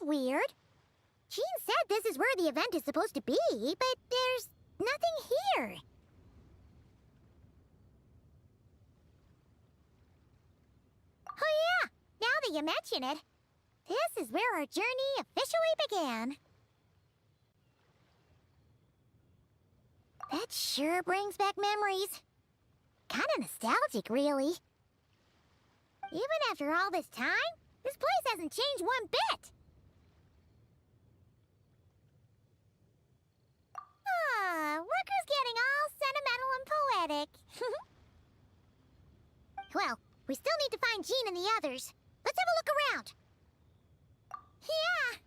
weird. Jean said this is where the event is supposed to be, but there's nothing here. Oh yeah, now that you mention it, this is where our journey officially began. That sure brings back memories. Kinda nostalgic, really. Even after all this time, this place hasn't changed one bit. Look who's getting all sentimental and poetic. Well, we still need to find Jean and the others. Let's have a look around. Yeah!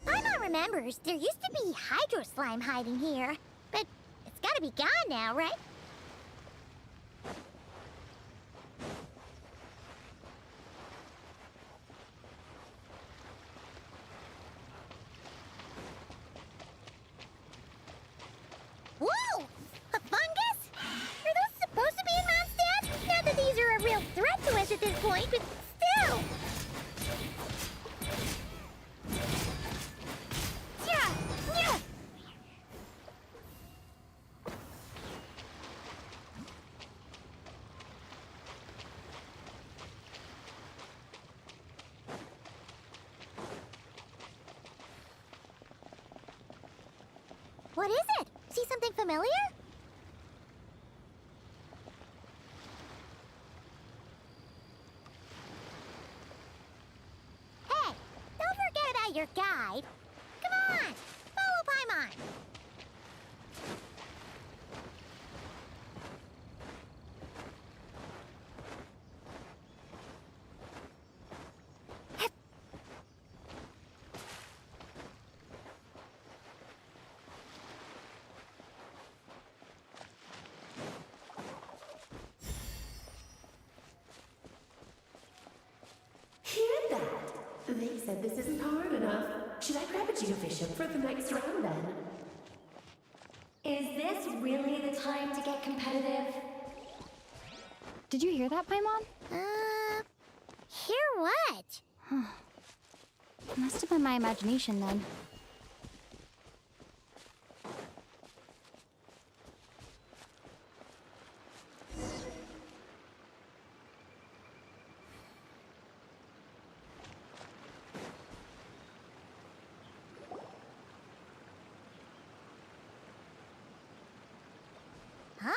Paimon remembers there used to be hydro slime hiding here, but it's gotta be gone now, right? Whoa! A fungus? Are those supposed to be in Mondstadt? Not that these are a real threat to us at this point, but still! What is it? See something familiar? Hey, don't forget about your guide. Come on, follow Paimon. They said this isn't hard enough. Should I grab a geofishing for the next round then? Is this really the time to get competitive? Did you hear that, Paimon? Hear what? Must have been my imagination then. Huh?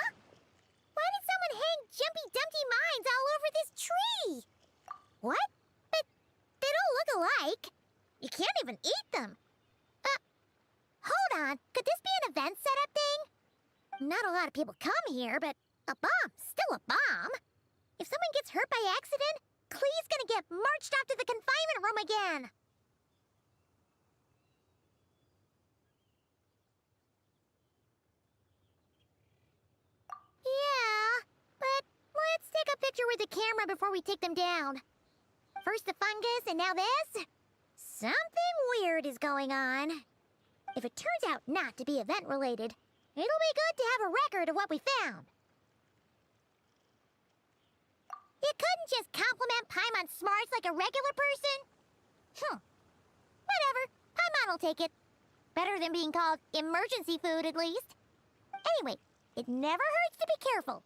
Why did someone hang Jumpy Dumpty mines all over this tree? What? But they don't look alike. You can't even eat them. Hold on. Could this be an event setup thing? Not a lot of people come here, but a bomb's still a bomb. If someone gets hurt by accident, Klee's gonna get marched off to the confinement room again. Yeah, but let's take a picture with the camera before we take them down. First the fungus, and now this? Something weird is going on. If it turns out not to be event-related, it'll be good to have a record of what we found. You couldn't just compliment Paimon's smarts like a regular person? Whatever, Paimon will take it. Better than being called emergency food, at least. Anyway, it never hurts to be careful.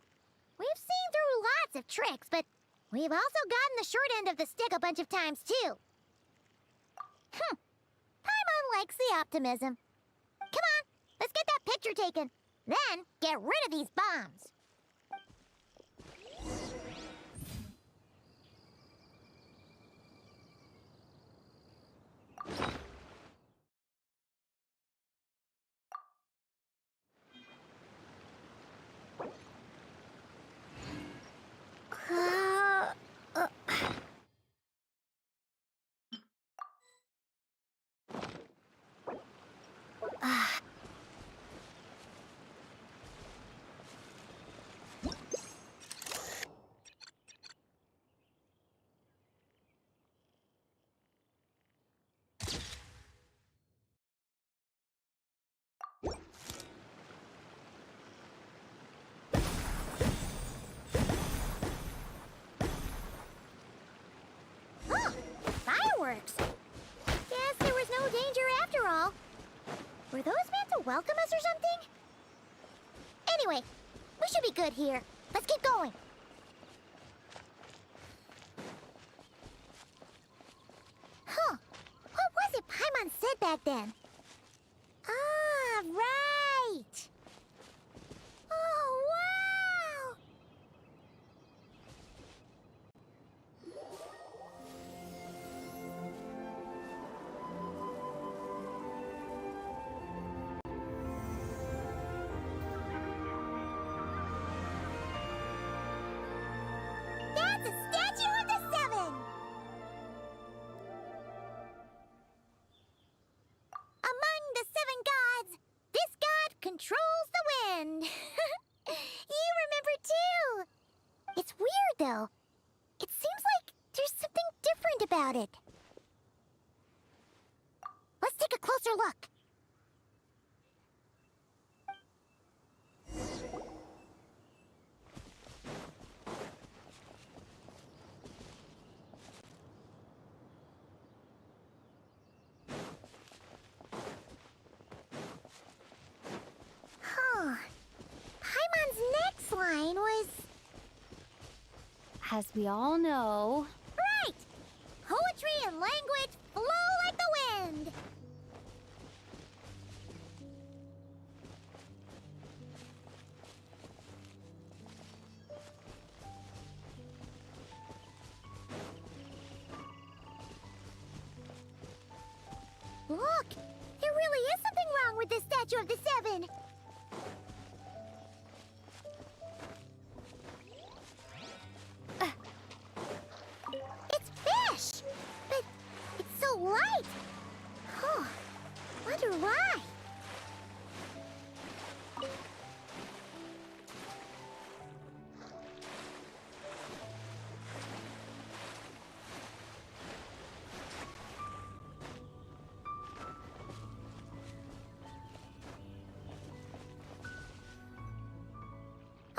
We've seen through lots of tricks, but we've also gotten the short end of the stick a bunch of times, too. Paimon likes the optimism. Come on, let's get that picture taken. Then, get rid of these bombs. welcome us or something? Anyway, we should be good here. Let's keep going. Huh. What was it Paimon said back then? Ah, right! Oh, wow! That's a statue of the Seven! Among the seven gods, this god controls the wind. You remember too. It's weird though. It seems like there's something different about it. Let's take a closer look. Huh. Paimon's next line was... As we all know, Right! Poetry and language flow like the wind! Look! There really is something wrong with this statue of the Seven! It's fish! But it's so light! Huh. Wonder why?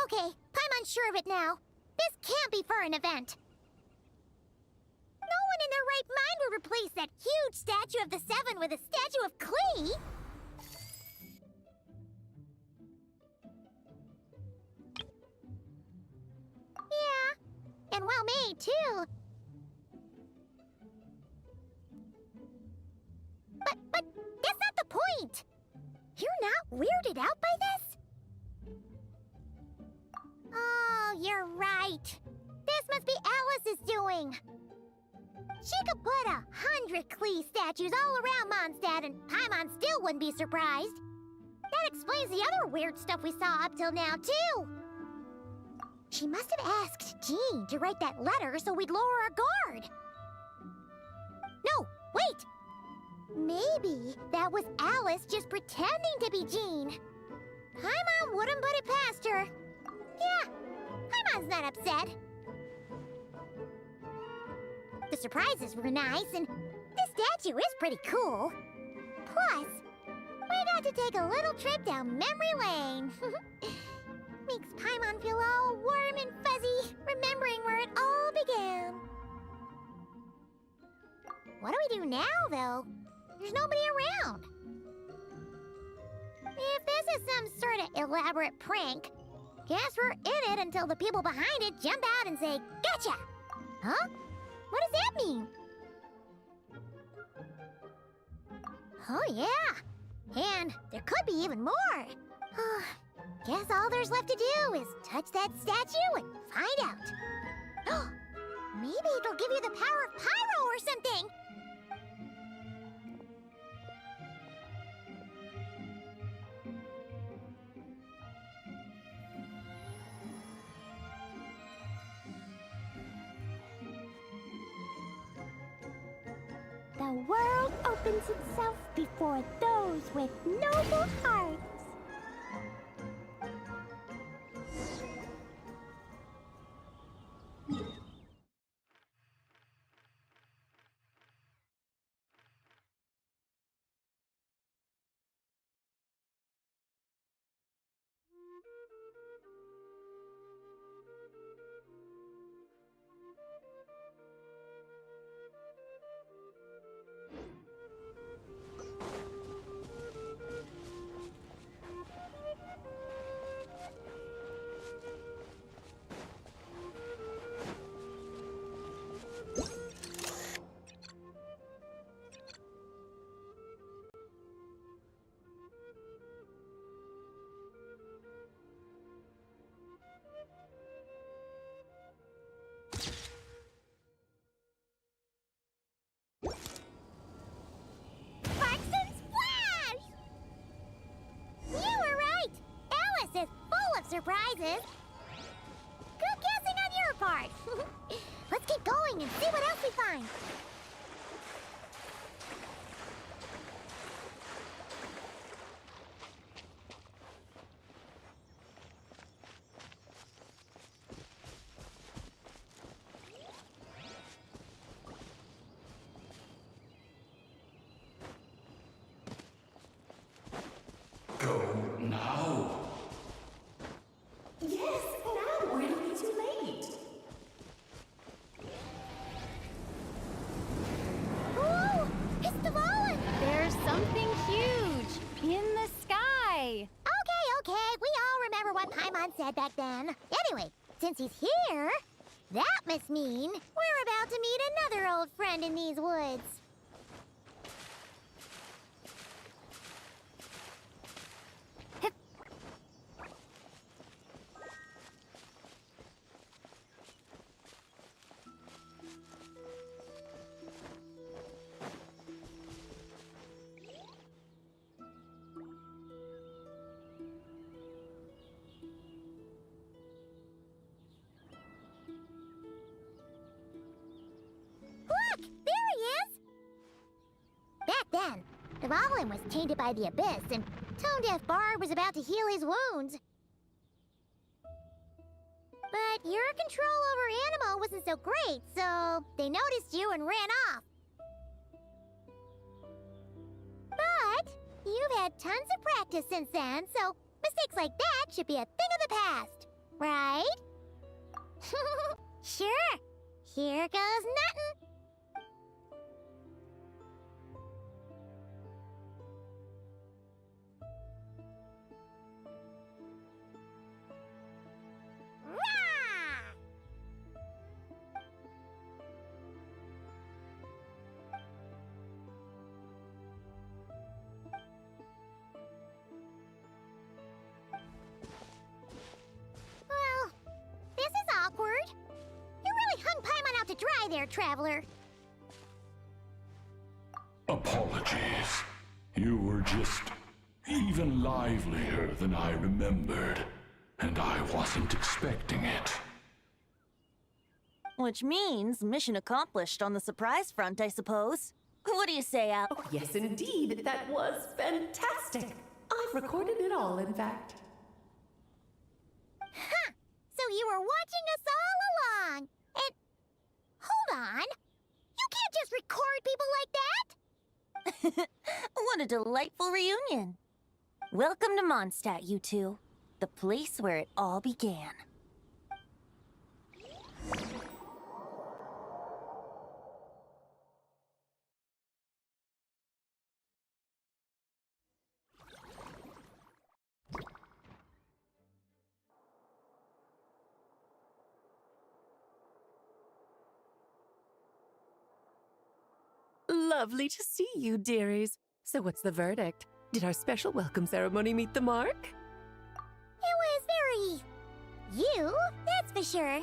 Okay, Paimon's sure of it now. This can't be for an event. No one in their right mind would replace that huge statue of the Seven with a statue of Klee. Yeah, and well made too. But that's not the point. You're not weirded out by this? Oh, you're right. This must be Alice's doing. She could put 100 Klee statues all around Mondstadt and Paimon still wouldn't be surprised. That explains the other weird stuff we saw up till now, too. She must have asked Jean to write that letter so we'd lower our guard. No, wait! Maybe that was Alice just pretending to be Jean. Paimon wouldn't put it past her. Yeah, Paimon's not upset. The surprises were nice, and this statue is pretty cool. Plus, we got to take a little trip down memory lane. Makes Paimon feel all warm and fuzzy, remembering where it all began. What do we do now, though? There's nobody around. If this is some sort of elaborate prank, guess we're in it until the people behind it jump out and say, "Gotcha!" Huh? What does that mean? Oh, yeah. And there could be even more. Guess all there's left to do is touch that statue and find out. Maybe it'll give you the power of pyro or something. The world opens itself before those with noble hearts. surprises. Good guessing on your part. Let's keep going and see what else we find. Go now. Yes, now, or it'll be too late. Ooh, it's the Fallen! There's something huge in the sky. Okay, we all remember what Paimon said back then. Anyway, since he's here, that must mean we're about to meet another old friend in these woods. Look! There he is! Back then, the Fallen was tainted by the Abyss, and Tone-Deaf Bard was about to heal his wounds. But your control over Animo wasn't so great, so they noticed you and ran off. But you've had tons of practice since then, so mistakes like that should be a thing of the past, right? Sure. Here goes nothing. Rah! Well, this is awkward. You really hung Paimon out to dry there, Traveler. Apologies. You were just even livelier than I remembered, and I wasn't expecting it. Which means mission accomplished on the surprise front, I suppose. What do you say, Al? Oh, yes, indeed. That was fantastic. I've recorded it all, in fact. Huh! So you were watching us all along. And hold on. You can't just record people like that. What a delightful reunion. Welcome to Mondstadt, you two. The place where it all began. Lovely to see you, dearies. So what's the verdict? Did our special welcome ceremony meet the mark? It was very... you, that's for sure.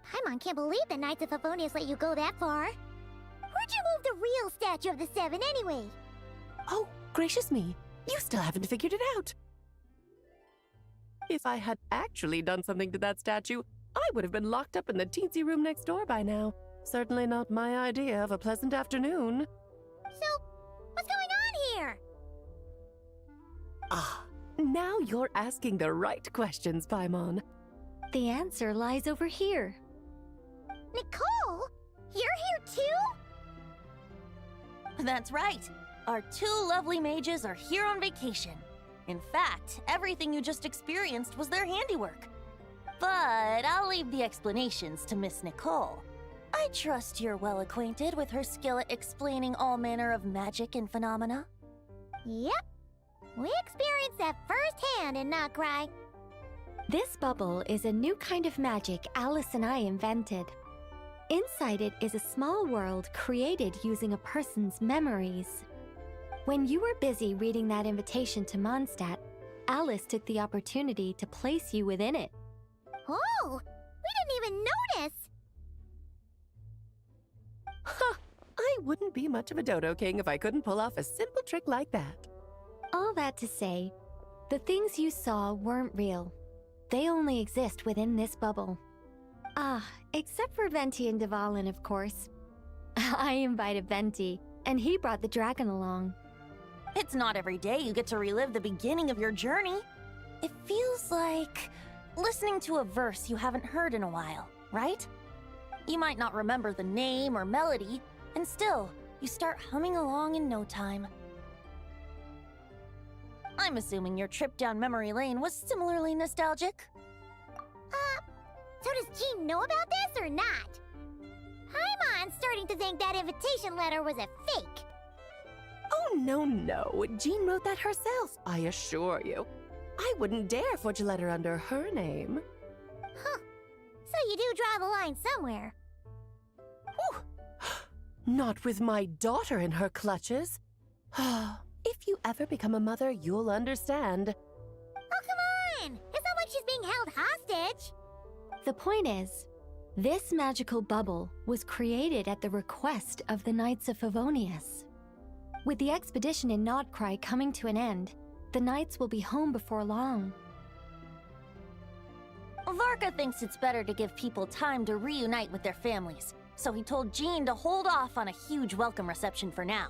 Paimon can't believe the Knights of Favonius let you go that far. Where'd you move the real statue of the Seven anyway? Oh, gracious me. You still haven't figured it out. If I had actually done something to that statue, I would have been locked up in the teensy room next door by now. Certainly not my idea of a pleasant afternoon. So, what's going on here? Ah, now you're asking the right questions, Paimon. The answer lies over here. Nicole? You're here too? That's right. Our two lovely mages are here on vacation. In fact, everything you just experienced was their handiwork. But I'll leave the explanations to Miss Nicole. I trust you're well acquainted with her skill at explaining all manner of magic and phenomena. Yep. We experienced that firsthand in Notcry. This bubble is a new kind of magic Alice and I invented. Inside it is a small world created using a person's memories. When you were busy reading that invitation to Mondstadt, Alice took the opportunity to place you within it. Oh, we didn't even notice. Ha! I wouldn't be much of a dodo king if I couldn't pull off a simple trick like that. All that to say, the things you saw weren't real. they only exist within this bubble. Except for Venti and Dvalin, of course. I invited Venti, and he brought the dragon along. It's not every day you get to relive the beginning of your journey. It feels like listening to a verse you haven't heard in a while, right? You might not remember the name or melody, and still, you start humming along in no time. I'm assuming your trip down memory lane was similarly nostalgic. So does Jean know about this or not? Paimon's starting to think that invitation letter was a fake. Oh, no. Jean wrote that herself, I assure you. I wouldn't dare forge a letter under her name. Huh. So you do draw the line somewhere. Whew. Not with my daughter in her clutches. If you ever become a mother, you'll understand. Oh, come on! It's not like she's being held hostage. The point is, this magical bubble was created at the request of the Knights of Favonius. With the expedition in Nodcry coming to an end, the Knights will be home before long. Varka thinks it's better to give people time to reunite with their families, so he told Jean to hold off on a huge welcome reception for now.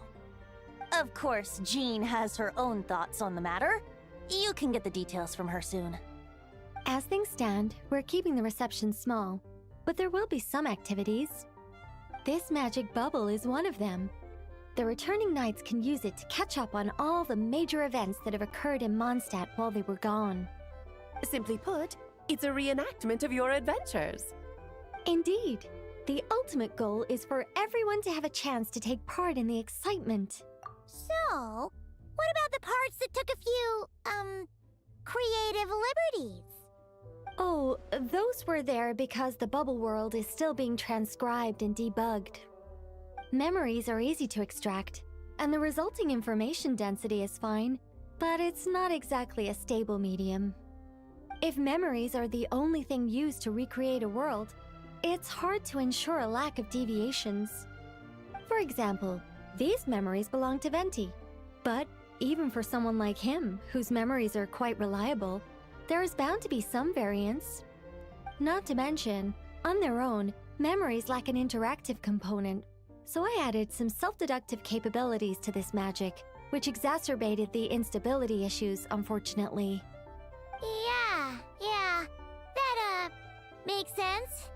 Of course, Jean has her own thoughts on the matter. You can get the details from her soon. As things stand, we're keeping the reception small, but there will be some activities. This magic bubble is one of them. The returning knights can use it to catch up on all the major events that have occurred in Mondstadt while they were gone. Simply put, it's a reenactment of your adventures. Indeed. The ultimate goal is for everyone to have a chance to take part in the excitement. So, what about the parts that took a few, creative liberties? Oh, those were there because the bubble world is still being transcribed and debugged. Memories are easy to extract, and the resulting information density is fine, but it's not exactly a stable medium. If memories are the only thing used to recreate a world, it's hard to ensure a lack of deviations. For example, these memories belong to Venti, but even for someone like him, whose memories are quite reliable, there is bound to be some variance. Not to mention, on their own, memories lack an interactive component, so I added some self-deductive capabilities to this magic, which exacerbated the instability issues, unfortunately. Yeah, that, makes sense.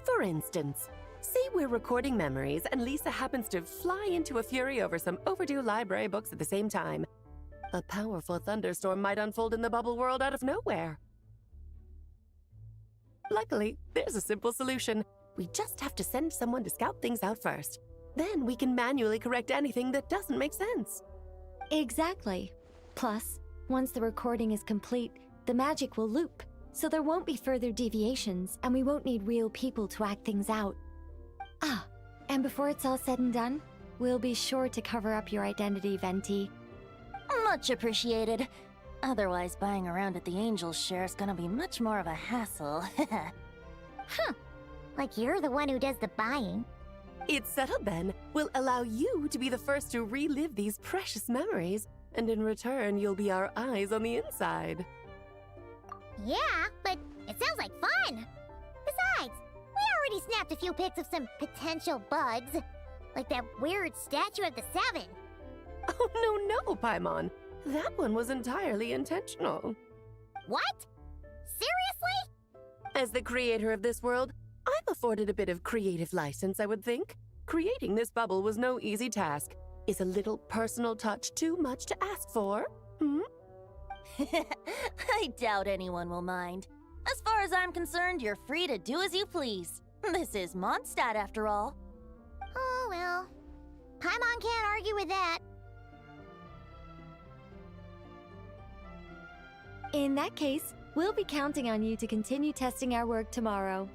For instance, say we're recording memories and Lisa happens to fly into a fury over some overdue library books at the same time. A powerful thunderstorm might unfold in the bubble world out of nowhere. Luckily, there's a simple solution. We just have to send someone to scout things out first. Then we can manually correct anything that doesn't make sense. Exactly. Plus, once the recording is complete, the magic will loop, so there won't be further deviations, and we won't need real people to act things out. And before it's all said and done, we'll be sure to cover up your identity, Venti. Much appreciated. Otherwise, buying around at the Angels share is gonna be much more of a hassle. Like you're the one who does the buying. It's settled then. We'll allow you to be the first to relive these precious memories, and in return, you'll be our eyes on the inside. Yeah, but it sounds like fun. Besides, we already snapped a few pics of some potential bugs, like that weird statue of the Seven. Oh, no, Paimon. That one was entirely intentional. What? Seriously? As the creator of this world, I'm afforded a bit of creative license, I would think. Creating this bubble was no easy task. Is a little personal touch too much to ask for? I doubt anyone will mind. As far as I'm concerned, you're free to do as you please. This is Mondstadt, after all. Oh, well. Paimon can't argue with that. In that case, we'll be counting on you to continue testing our work tomorrow.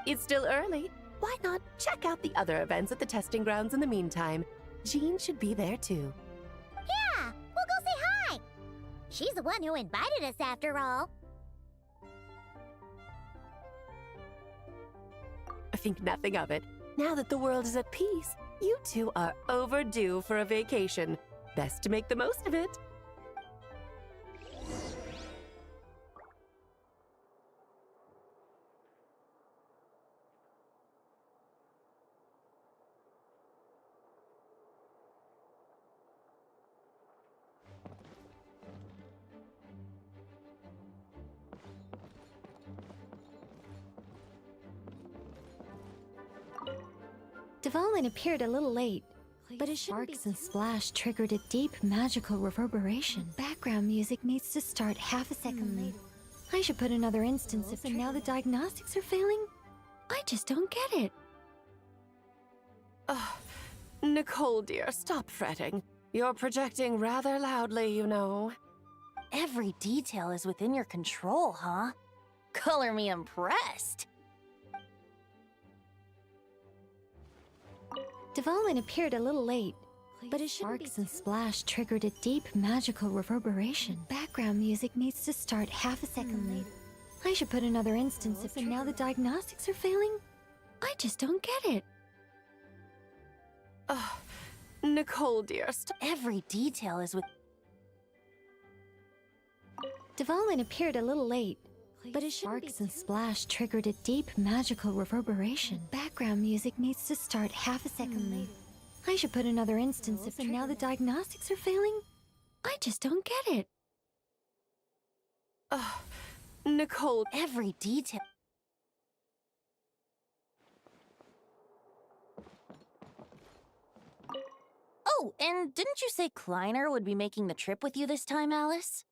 It's still early. Why not check out the other events at the testing grounds in the meantime? Jean should be there too. Yeah, we'll go say hi. She's the one who invited us after all. I think nothing of it. Now that the world is at peace, you two are overdue for a vacation. Best to make the most of it. Devalin appeared a little late, but his sparks and splash triggered a deep magical reverberation. Background music needs to start half a second late. I should put another instance of and now the diagnostics are failing? I just don't get it. Nicole, dear, stop fretting. You're projecting rather loudly, you know. Every detail is within your control, huh? Color me impressed. Devalin appeared a little late, but his sparks and splash triggered a deep magical reverberation. Background music needs to start half a second late. I should put another instance of and now the diagnostics are failing? I just don't get it. Nicole, dear, stop. Every detail is with... Devalin appeared a little late, but his sparks and splash triggered a deep magical reverberation. Background music needs to start half a second late. I should put another instance of and now the diagnostics are failing? I just don't get it. Nicole, Every detail... Oh, and didn't you say Kleiner would be making the trip with you this time, Alice?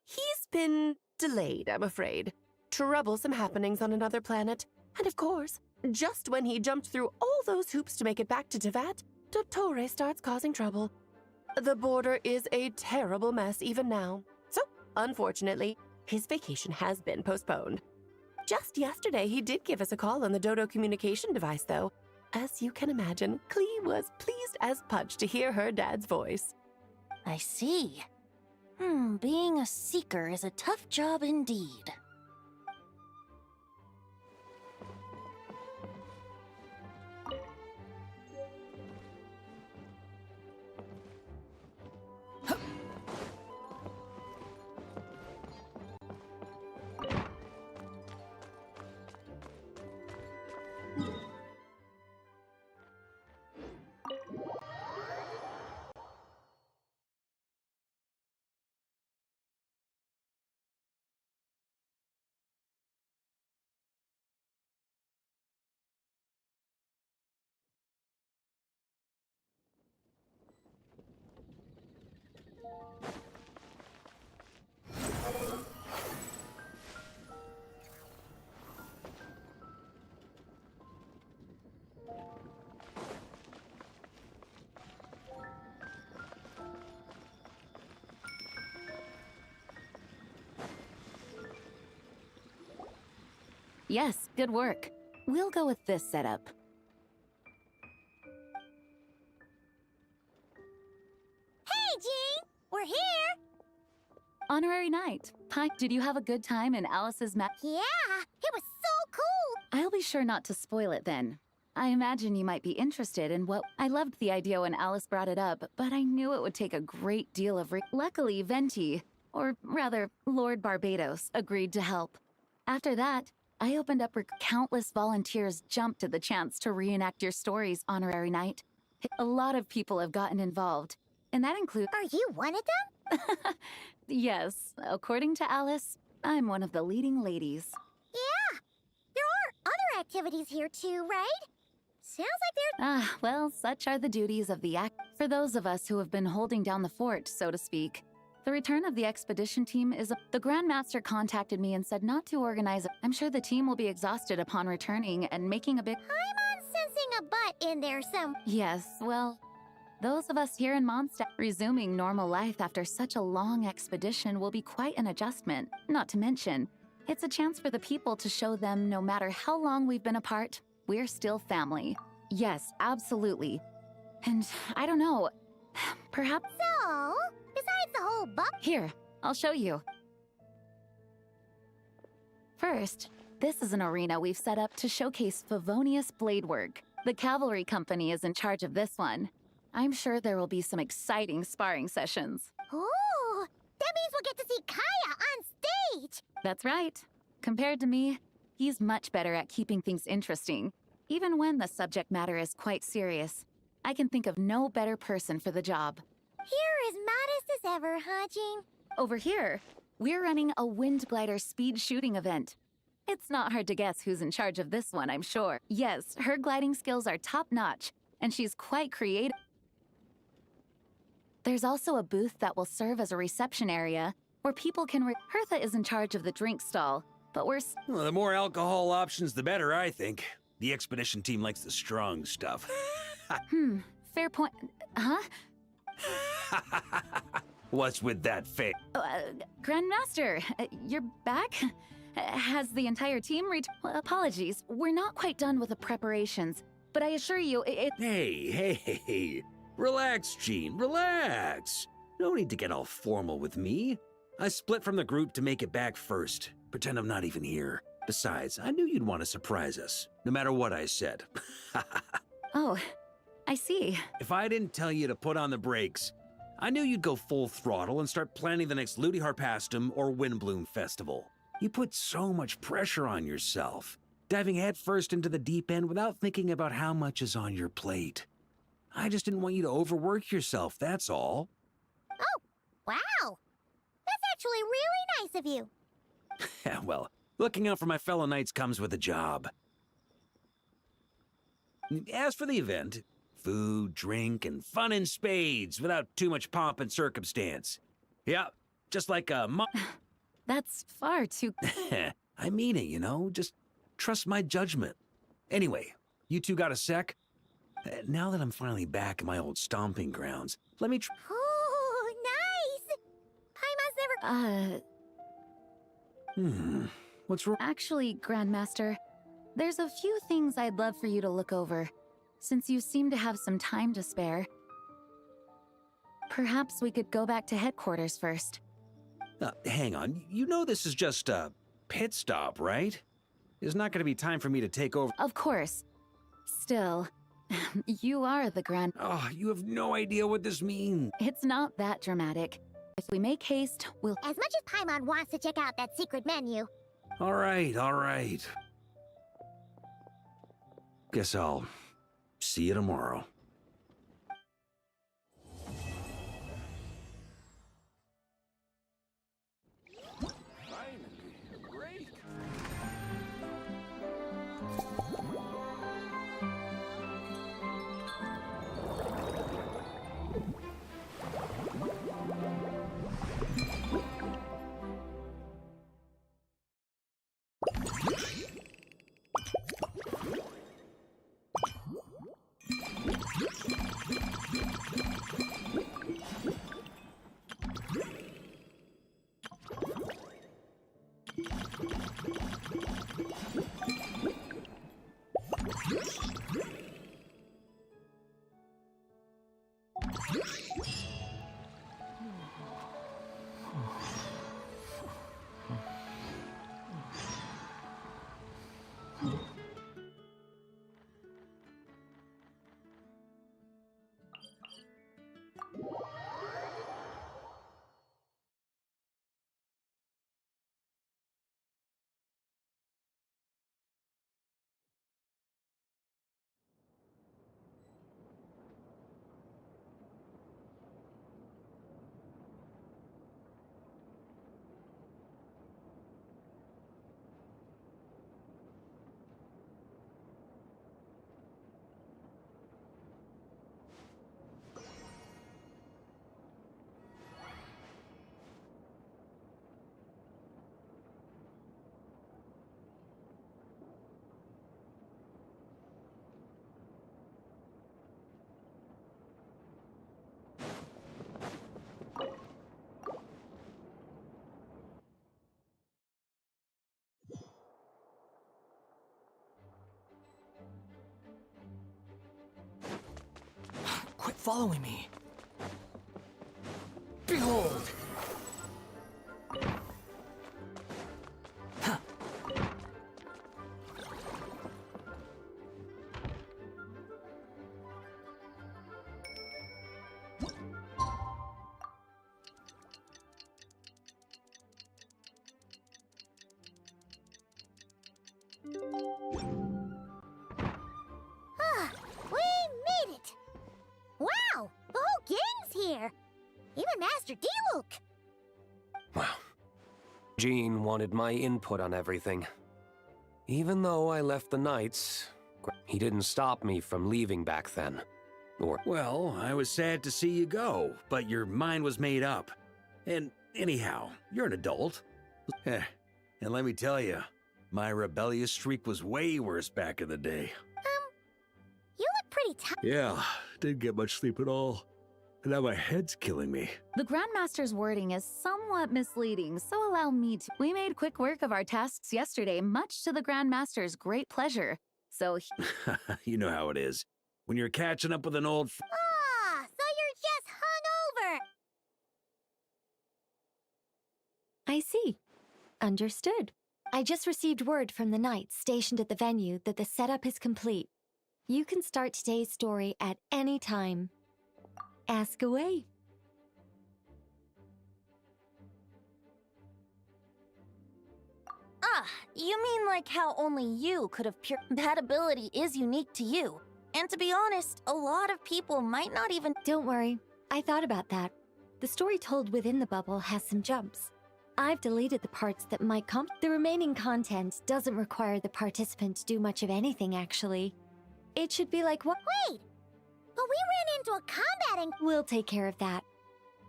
he's been delayed, I'm afraid. Troublesome happenings on another planet. And of course, just when he jumped through all those hoops to make it back to Tevat, Dottore starts causing trouble. The border is a terrible mess even now. So, unfortunately, his vacation has been postponed. Just yesterday, he did give us a call on the Dodo communication device, though. As you can imagine, Klee was pleased as punch to hear her dad's voice. I see. Being a seeker is a tough job indeed. Yes, good work. We'll go with this setup. Hey, Jean! We're here! Honorary night. Hi, did you have a good time in Alice's Yeah, it was so cool! I'll be sure not to spoil it then. I imagine you might be interested in what... I loved the idea when Alice brought it up, but I knew it would take a great deal of Luckily, Venti, or rather, Lord Barbados, agreed to help. After that, I opened up where countless volunteers jumped at the chance to reenact your stories, Honorary Night. A lot of people have gotten involved, and that includes... Are you one of them? Yes, according to Alice, I'm one of the leading ladies. Yeah! There are other activities here too, right? Sounds like there's... Well, such are the duties of the act. For those of us who have been holding down the fort, so to speak. The return of the expedition team is the Grand Master contacted me and said not to organize it. I'm sure the team will be exhausted upon returning and making a big... I'm sensing a butt in there some... Yes, well, those of us here in Mondstadt resuming normal life after such a long expedition will be quite an adjustment. Not to mention, it's a chance for the people to show them no matter how long we've been apart, we're still family. Yes, absolutely. And I don't know, perhaps... So, besides the whole buck... Here, I'll show you. First, this is an arena we've set up to showcase Favonius blade work. The cavalry company is in charge of this one. I'm sure there will be some exciting sparring sessions. Ooh, that means we'll get to see Kaya on stage! That's right. Compared to me, he's much better at keeping things interesting, even when the subject matter is quite serious. I can think of no better person for the job. You're as modest as ever, huh, Jean? Over here, we're running a wind glider speed shooting event. It's not hard to guess who's in charge of this one, I'm sure. Yes, her gliding skills are top-notch, and she's quite creative. There's also a booth that will serve as a reception area where people can Hertha is in charge of the drink stall, but we're Well, the more alcohol options, the better, I think. The expedition team likes the strong stuff. fair point. Huh? What's with that face? Grandmaster, you're back? Has the entire team apologies, we're not quite done with the preparations, but I assure you, Hey. Relax, Jean, relax. No need to get all formal with me. I split from the group to make it back first. Pretend I'm not even here. Besides, I knew you'd want to surprise us, no matter what I said. Oh, I see. If I didn't tell you to put on the brakes, I knew you'd go full throttle and start planning the next Ludi Harpastum or Windbloom Festival. You put so much pressure on yourself, diving headfirst into the deep end without thinking about how much is on your plate. I just didn't want you to overwork yourself, that's all. Oh, wow. That's actually really nice of you. Well, looking out for my fellow knights comes with a job. As for the event, food, drink, and fun in spades without too much pomp and circumstance. Yeah, just like a That's far too... I mean it, you know? Just trust my judgment. Anyway, you two got a sec? Now that I'm finally back in my old stomping grounds, let me Oh, nice! I must never... What's wrong? Actually, Grandmaster, there's a few things I'd love for you to look over, since you seem to have some time to spare. Perhaps we could go back to headquarters first. Hang on, you know this is just a pit stop, right? There's not going to be time for me to take over. Of course. Still, you are the Grand... Oh, you have no idea what this means. It's not that dramatic. If we make haste, we'll... As much as Paimon wants to check out that secret menu. All right. Guess I'll see you tomorrow. Quit following me. Behold! Huh. Ah, we made it! Wow, the whole gang's here! Even Master D-Luke! Wow. Jean wanted my input on everything. Even though I left the Knights, he didn't stop me from leaving back then. Or, Well, I was sad to see you go, but your mind was made up. And anyhow, you're an adult. And let me tell you, my rebellious streak was way worse back in the day. You look pretty tired. Yeah, didn't get much sleep at all. And now my head's killing me. The Grandmaster's wording is somewhat misleading, so allow me to. We made quick work of our tasks yesterday, much to the Grandmaster's great pleasure. So You know how it is. When you're catching up with an old Ah, so you're just hungover. I see. Understood. I just received word from the knights stationed at the venue that the setup is complete. You can start today's story at any time. Ask away. Ah, you mean like how only you could have pure. That ability is unique to you. And to be honest, a lot of people might not even. Don't worry. I thought about that. The story told within the bubble has some jumps. I've deleted the parts that might The remaining content doesn't require the participant to do much of anything, actually. It should be like what? Wait, but we ran into a combat and... We'll take care of that.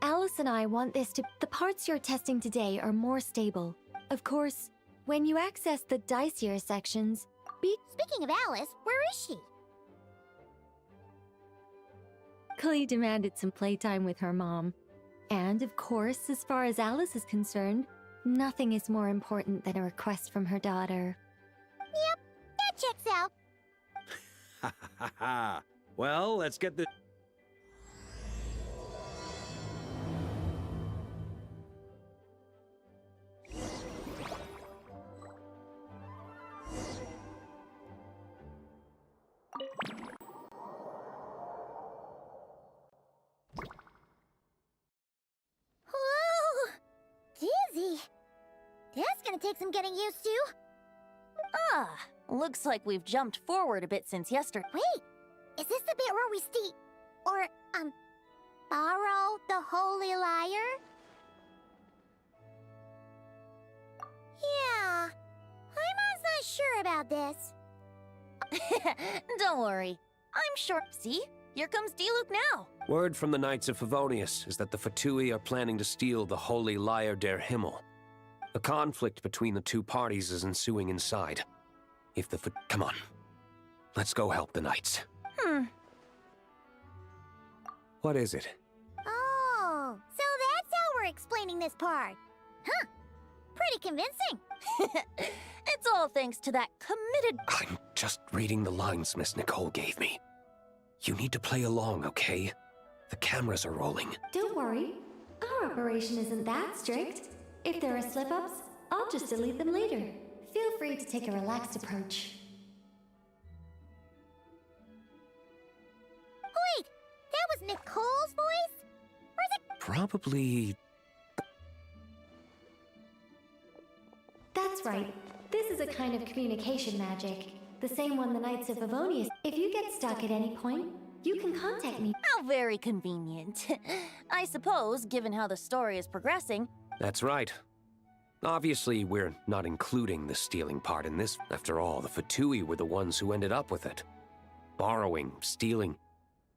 Alice and I want this to... The parts you're testing today are more stable. Of course, when you access the dicier sections, Speaking of Alice, where is she? Clee demanded some playtime with her mom. And of course, as far as Alice is concerned, nothing is more important than a request from her daughter. Yep, that checks out. Ha ha ha. Well, let's get the. Whoa! Dizzy. That's gonna take some getting used to. Ah, looks like we've jumped forward a bit since yesterday. Wait, is this the bit where we borrow the Holy Lyre? Yeah, I'm not sure about this. Don't worry. I'm sure. See? Here comes Diluc now. word from the Knights of Favonius is that the Fatui are planning to steal the Holy Lyre der Himmel. A conflict between the two parties is ensuing inside. If the Come on. Let's go help the Knights. What is it? Oh, so that's how we're explaining this part. Huh, pretty convincing. It's all thanks to that committed. I'm just reading the lines Miss Nicole gave me. You need to play along, okay? The cameras are rolling. Don't worry. Our operation isn't that strict. If there are slip-ups, I'll just delete them later. Feel free to take a relaxed approach. Wait, that was Nicole's voice? Where's it? Probably... That's right. This is a kind of communication magic. The same one the Knights of Favonius. If you get stuck at any point, you can contact me. How very convenient. I suppose, given how the story is progressing. That's right. Obviously, we're not including the stealing part in this. After all, the Fatui were the ones who ended up with it. Borrowing, stealing,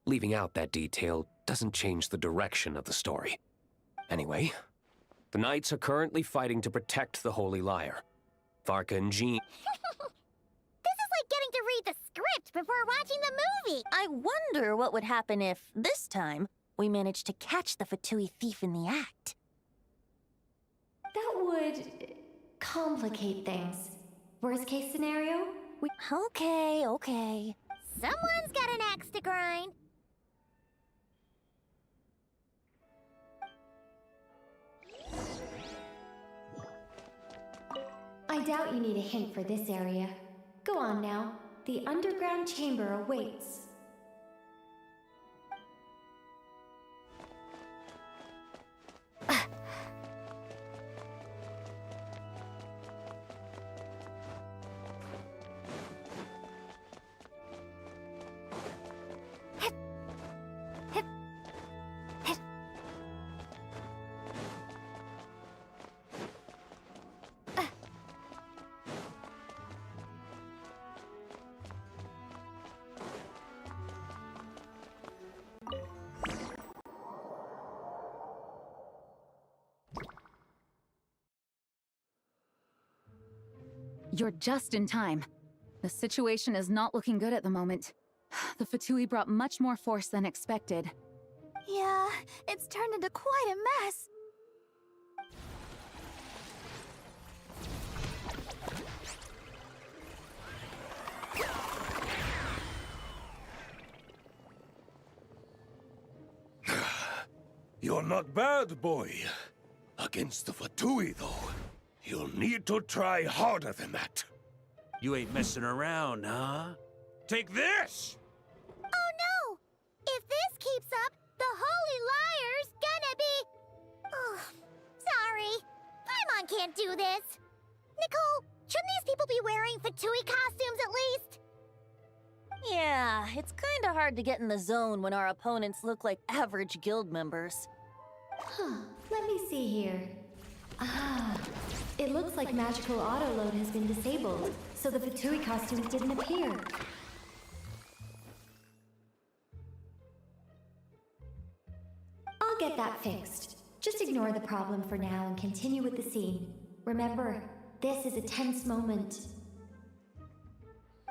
leaving out that detail doesn't change the direction of the story. Anyway, the Knights are currently fighting to protect the Holy Lyre. Varka and Jean... This is like getting to read the script before watching the movie. I wonder what would happen if, this time, we managed to catch the Fatui thief in the act. That would complicate things. Worst case scenario, Okay. Someone's got an axe to grind. I doubt you need a hint for this area. Go on now. The underground chamber awaits. You're just in time. The situation is not looking good at the moment. The Fatui brought much more force than expected. Yeah, it's turned into quite a mess. You're not bad, boy. Against the Fatui, though, you'll need to try harder than that. You ain't messing around, huh? Take this! Oh no! If this keeps up, the Holy Liar's gonna be... Oh, sorry. Paimon can't do this. Nicole, shouldn't these people be wearing Fatui costumes at least? Yeah, it's kinda hard to get in the zone when our opponents look like average guild members. Let me see here. Ah, it looks like magical autoload has been disabled, so the Fatui costumes didn't appear. I'll get that fixed. Just ignore the problem for now and continue with the scene. Remember, this is a tense moment.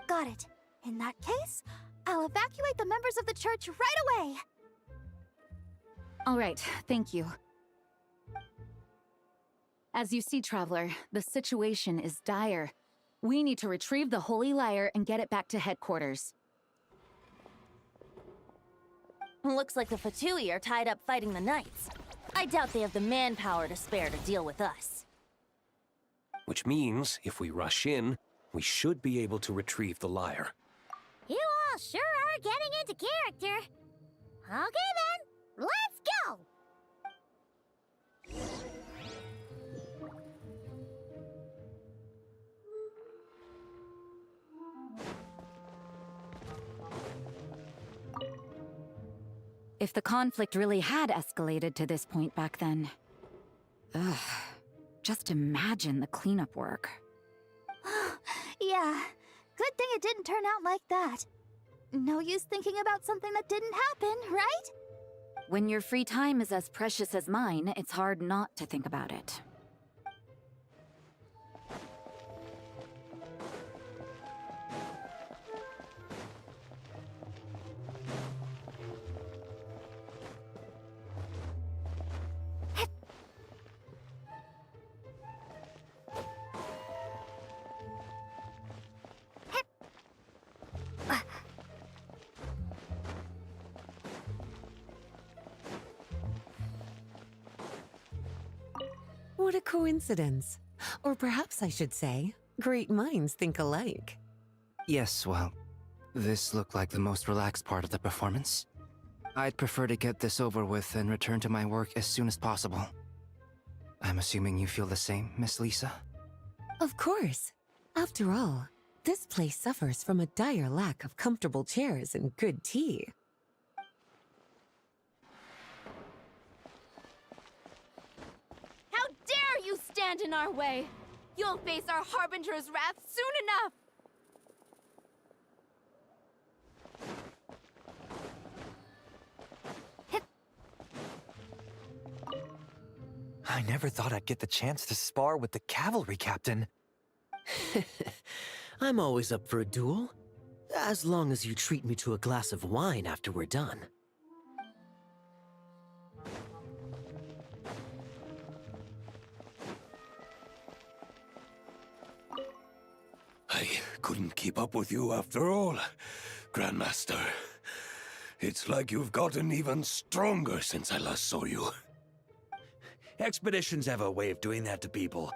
Got it. In that case, I'll evacuate the members of the church right away. All right, thank you. As you see, Traveler, the situation is dire. We need to retrieve the Holy Lyre and get it back to headquarters. Looks like the Fatui are tied up fighting the Knights. I doubt they have the manpower to spare to deal with us. Which means, if we rush in, we should be able to retrieve the lyre. You all sure are getting into character. Okay then, let's go! If the conflict really had escalated to this point back then... Ugh. Just imagine the cleanup work. Yeah, good thing it didn't turn out like that. No use thinking about something that didn't happen, right? When your free time is as precious as mine, it's hard not to think about it. What a coincidence. Or perhaps I should say, great minds think alike. Yes, well, this looked like the most relaxed part of the performance. I'd prefer to get this over with and return to my work as soon as possible. I'm assuming you feel the same, Miss Lisa? Of course. After all, this place suffers from a dire lack of comfortable chairs and good tea. How dare you stand in our way! You'll face our Harbinger's wrath soon enough! I never thought I'd get the chance to spar with the cavalry captain. I'm always up for a duel, as long as you treat me to a glass of wine after we're done. I couldn't keep up with you after all, Grandmaster. It's like you've gotten even stronger since I last saw you. Expeditions have a way of doing that to people.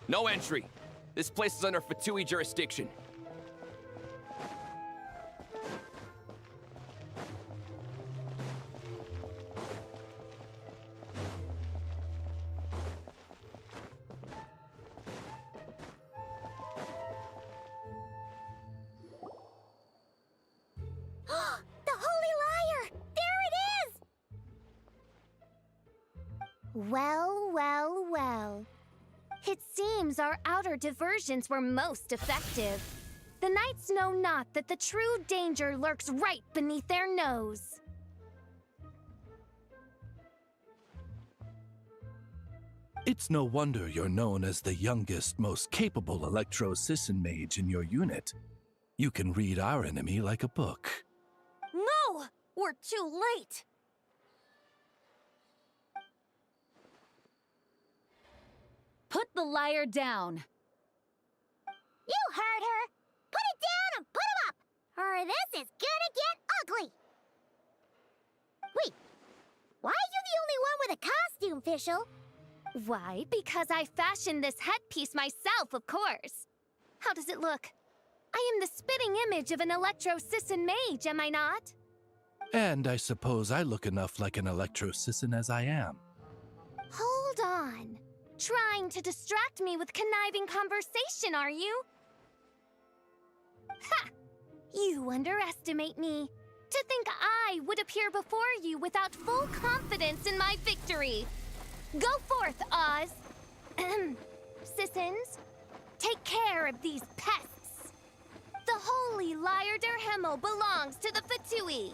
No entry. This place is under Fatui jurisdiction. The Holy Lyre! There it is! Well, well, well. It seems our outer diversions were most effective. The knights know not that the true danger lurks right beneath their nose. It's no wonder you're known as the youngest, most capable electro-Sisson mage in your unit. You can read our enemy like a book. No! We're too late! Put the liar down. You heard her! Put it down and put him up! Or this is gonna get ugly! Wait, why are you the only one with a costume, Fischl? Why? Because I fashioned this headpiece myself, of course. How does it look? I am the spitting image of an electro-Sisson mage, am I not? And I suppose I look enough like an electro-Sisson as I am. Hold on. Trying to distract me with conniving conversation, are you? Ha! You underestimate me. To think I would appear before you without full confidence in my victory. Go forth, Oz. Sissons, take care of these pests. The holy Lyre der Himmel belongs to the Fatui.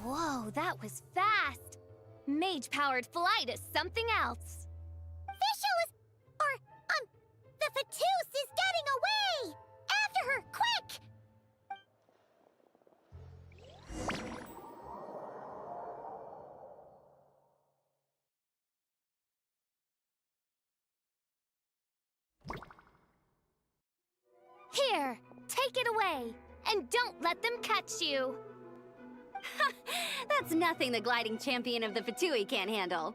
Whoa, that was fast. Mage-powered flight is something else. Fischl is... the Fatus is getting away! After her, quick! Here, take it away, and don't let them catch you. That's nothing the gliding champion of the Fatui can't handle.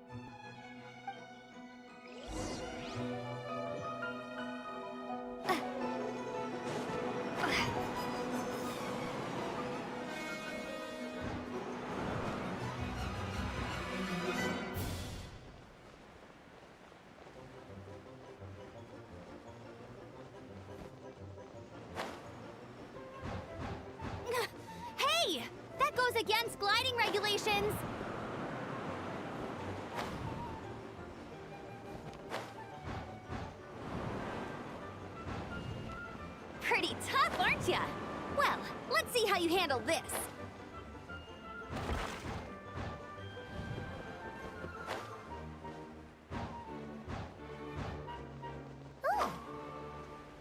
Hey! That goes against gliding regulations! Pretty tough, aren't ya? Well, let's see how you handle this. Oh.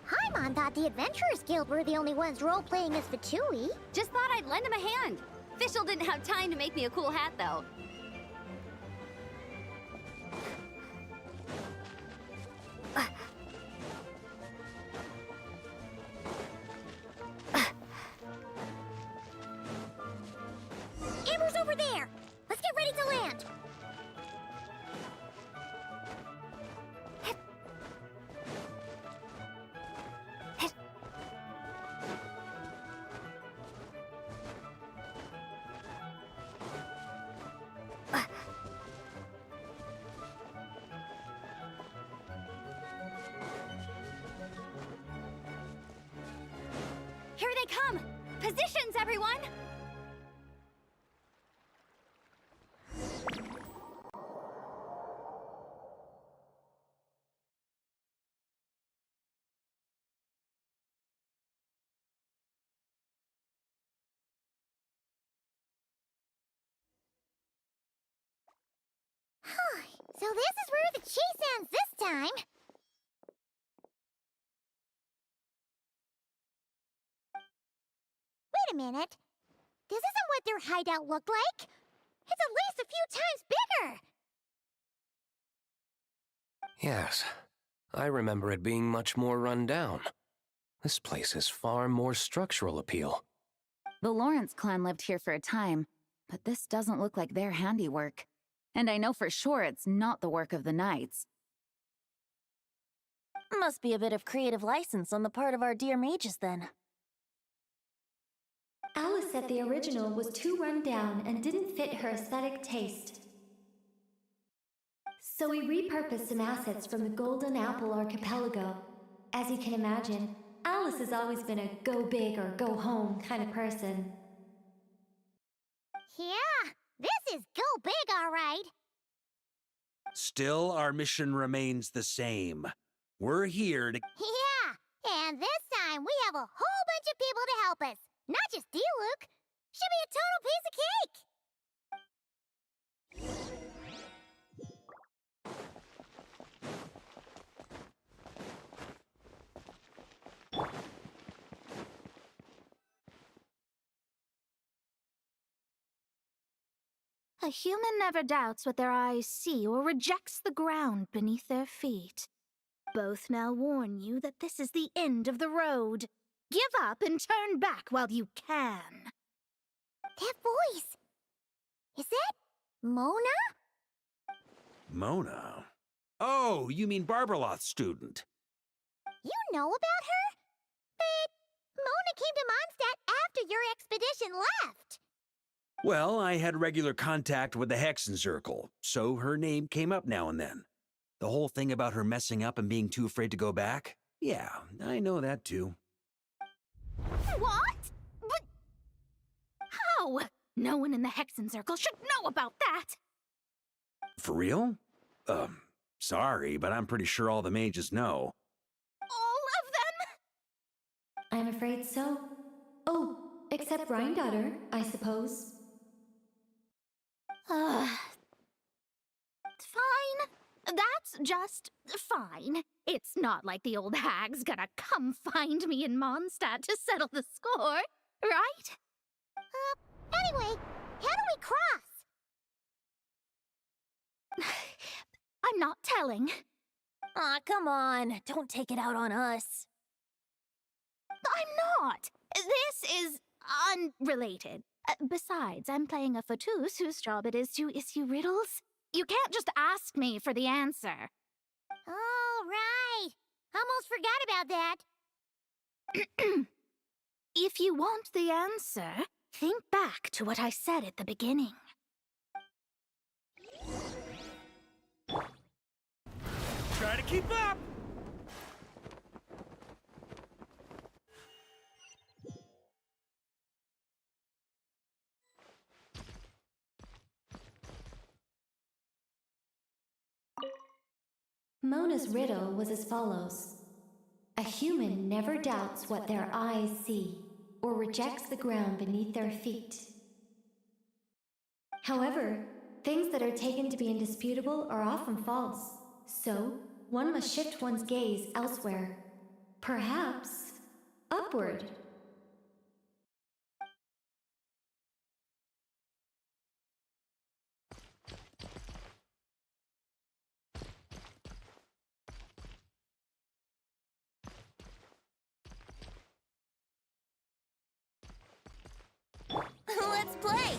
Paimon thought the Adventurers Guild were the only ones role-playing as Fatui. Just thought I'd lend him a hand. Fischl didn't have time to make me a cool hat, though. Amber's over there! Let's get ready to land! Here they come! Positions, everyone! So this is where the chase ends this time. Wait a minute. This isn't what their hideout looked like. It's at least a few times bigger. Yes, I remember it being much more run down. This place has far more structural appeal. The Lawrence clan lived here for a time, but this doesn't look like their handiwork. And I know for sure it's not the work of the Knights. Must be a bit of creative license on the part of our dear mages, then. Alice said the original was too run down and didn't fit her aesthetic taste. So we repurposed some assets from the Golden Apple Archipelago. As you can imagine, Alice has always been a go big or go home kind of person. Yeah, this is go big, all right. Still, our mission remains the same. We're here to... Yeah, and this time we have a whole bunch of people to help us. Not just Diluc. Should be a total piece of cake. A human never doubts what their eyes see or rejects the ground beneath their feet. Both now warn you that this is the end of the road. Give up and turn back while you can. That voice! Is that Mona? Mona? Oh, you mean Barbeloth's student. You know about her? But Mona came to Mondstadt after your expedition left. Well, I had regular contact with the Hexencircle, so her name came up now and then. The whole thing about her messing up and being too afraid to go back? Yeah, I know that too. What? But how? No one in the Hexencircle should know about that. For real? Sorry, but I'm pretty sure all the mages know. All of them? I'm afraid so. Oh, except Rhindaughter, I suppose. Fine. That's just fine. It's not like the old hag's gonna come find me in Mondstadt to settle the score, right? Anyway, how do we cross? I'm not telling. Aw, come on. Don't take it out on us. I'm not. This is unrelated. Besides, I'm playing a fauteuil whose job it is to issue riddles. You can't just ask me for the answer. All right. Almost forgot about that. If you want the answer, think back to what I said at the beginning. Try to keep up! Mona's riddle was as follows. A human never doubts what their eyes see, or rejects the ground beneath their feet. However, things that are taken to be indisputable are often false, so one must shift one's gaze elsewhere. Perhaps upward. Let's play!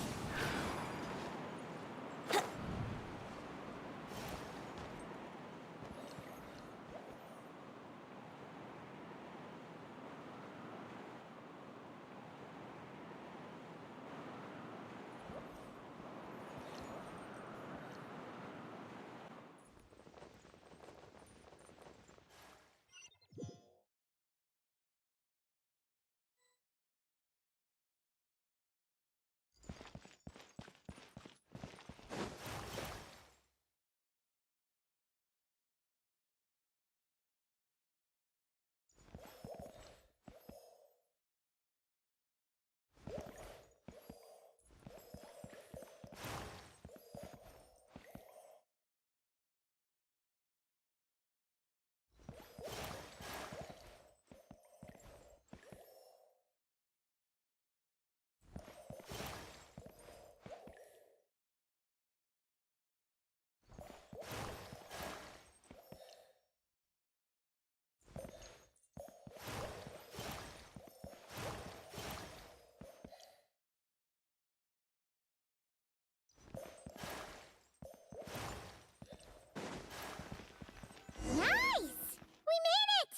Nice! We made it!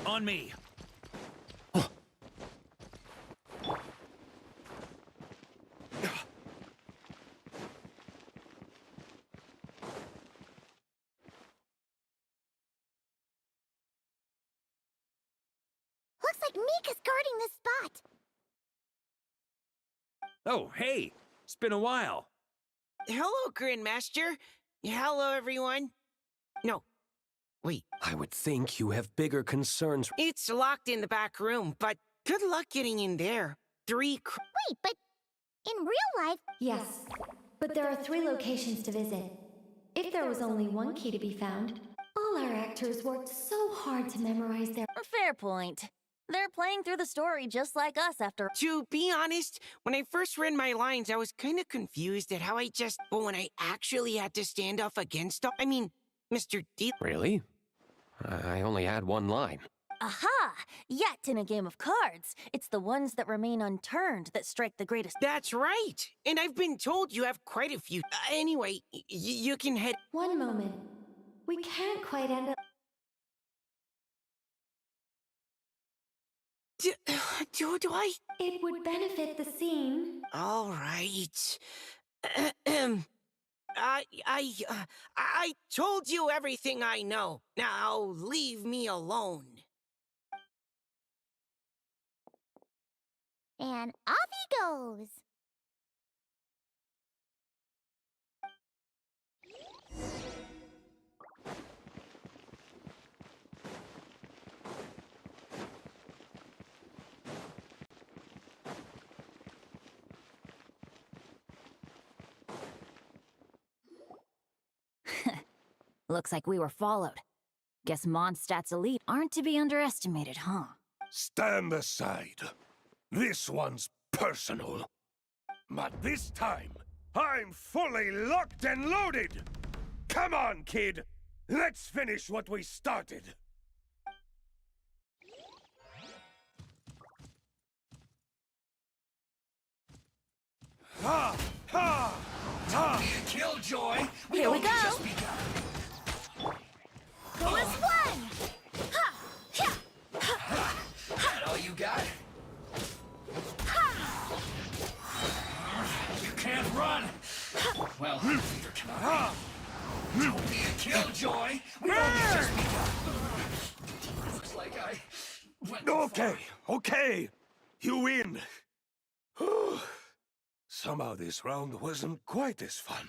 On me! Looks like Mika's guarding this spot. Oh, hey! It's been a while. Hello, Grandmaster. Hello, everyone. No. Wait. I would think you have bigger concerns. It's locked in the back room, but good luck getting in there. Wait, but in real life... Yes, but there are 3 locations to visit. If there was only one key to be found, all our actors worked so hard to memorize their... A fair point. They're playing through the story just like us after. To be honest, when I first read my lines, I was kind of confused at how but when I actually had to stand off against, Mr. D. Really? I only had one line. Aha! Yet in a game of cards, it's the ones that remain unturned that strike the greatest. That's right! And I've been told you have quite a few. Anyway, you can head. One moment. We can't quite end up. Do I? It would benefit the scene. All right. I told you everything I know. Now leave me alone. And off he goes. Looks like we were followed. Guess Mondstadt's elite aren't to be underestimated, huh? Stand aside. This one's personal. But this time, I'm fully locked and loaded! Come on, kid! Let's finish what we started! Ha! Ha! Ha! Killjoy! Here we go! Chorus one! Ha! Yeah! That all you got? You can't run! Well, neither can I. Don't be a killjoy! We've only just begun. Looks like I went Okay. You win. Somehow this round wasn't quite as fun.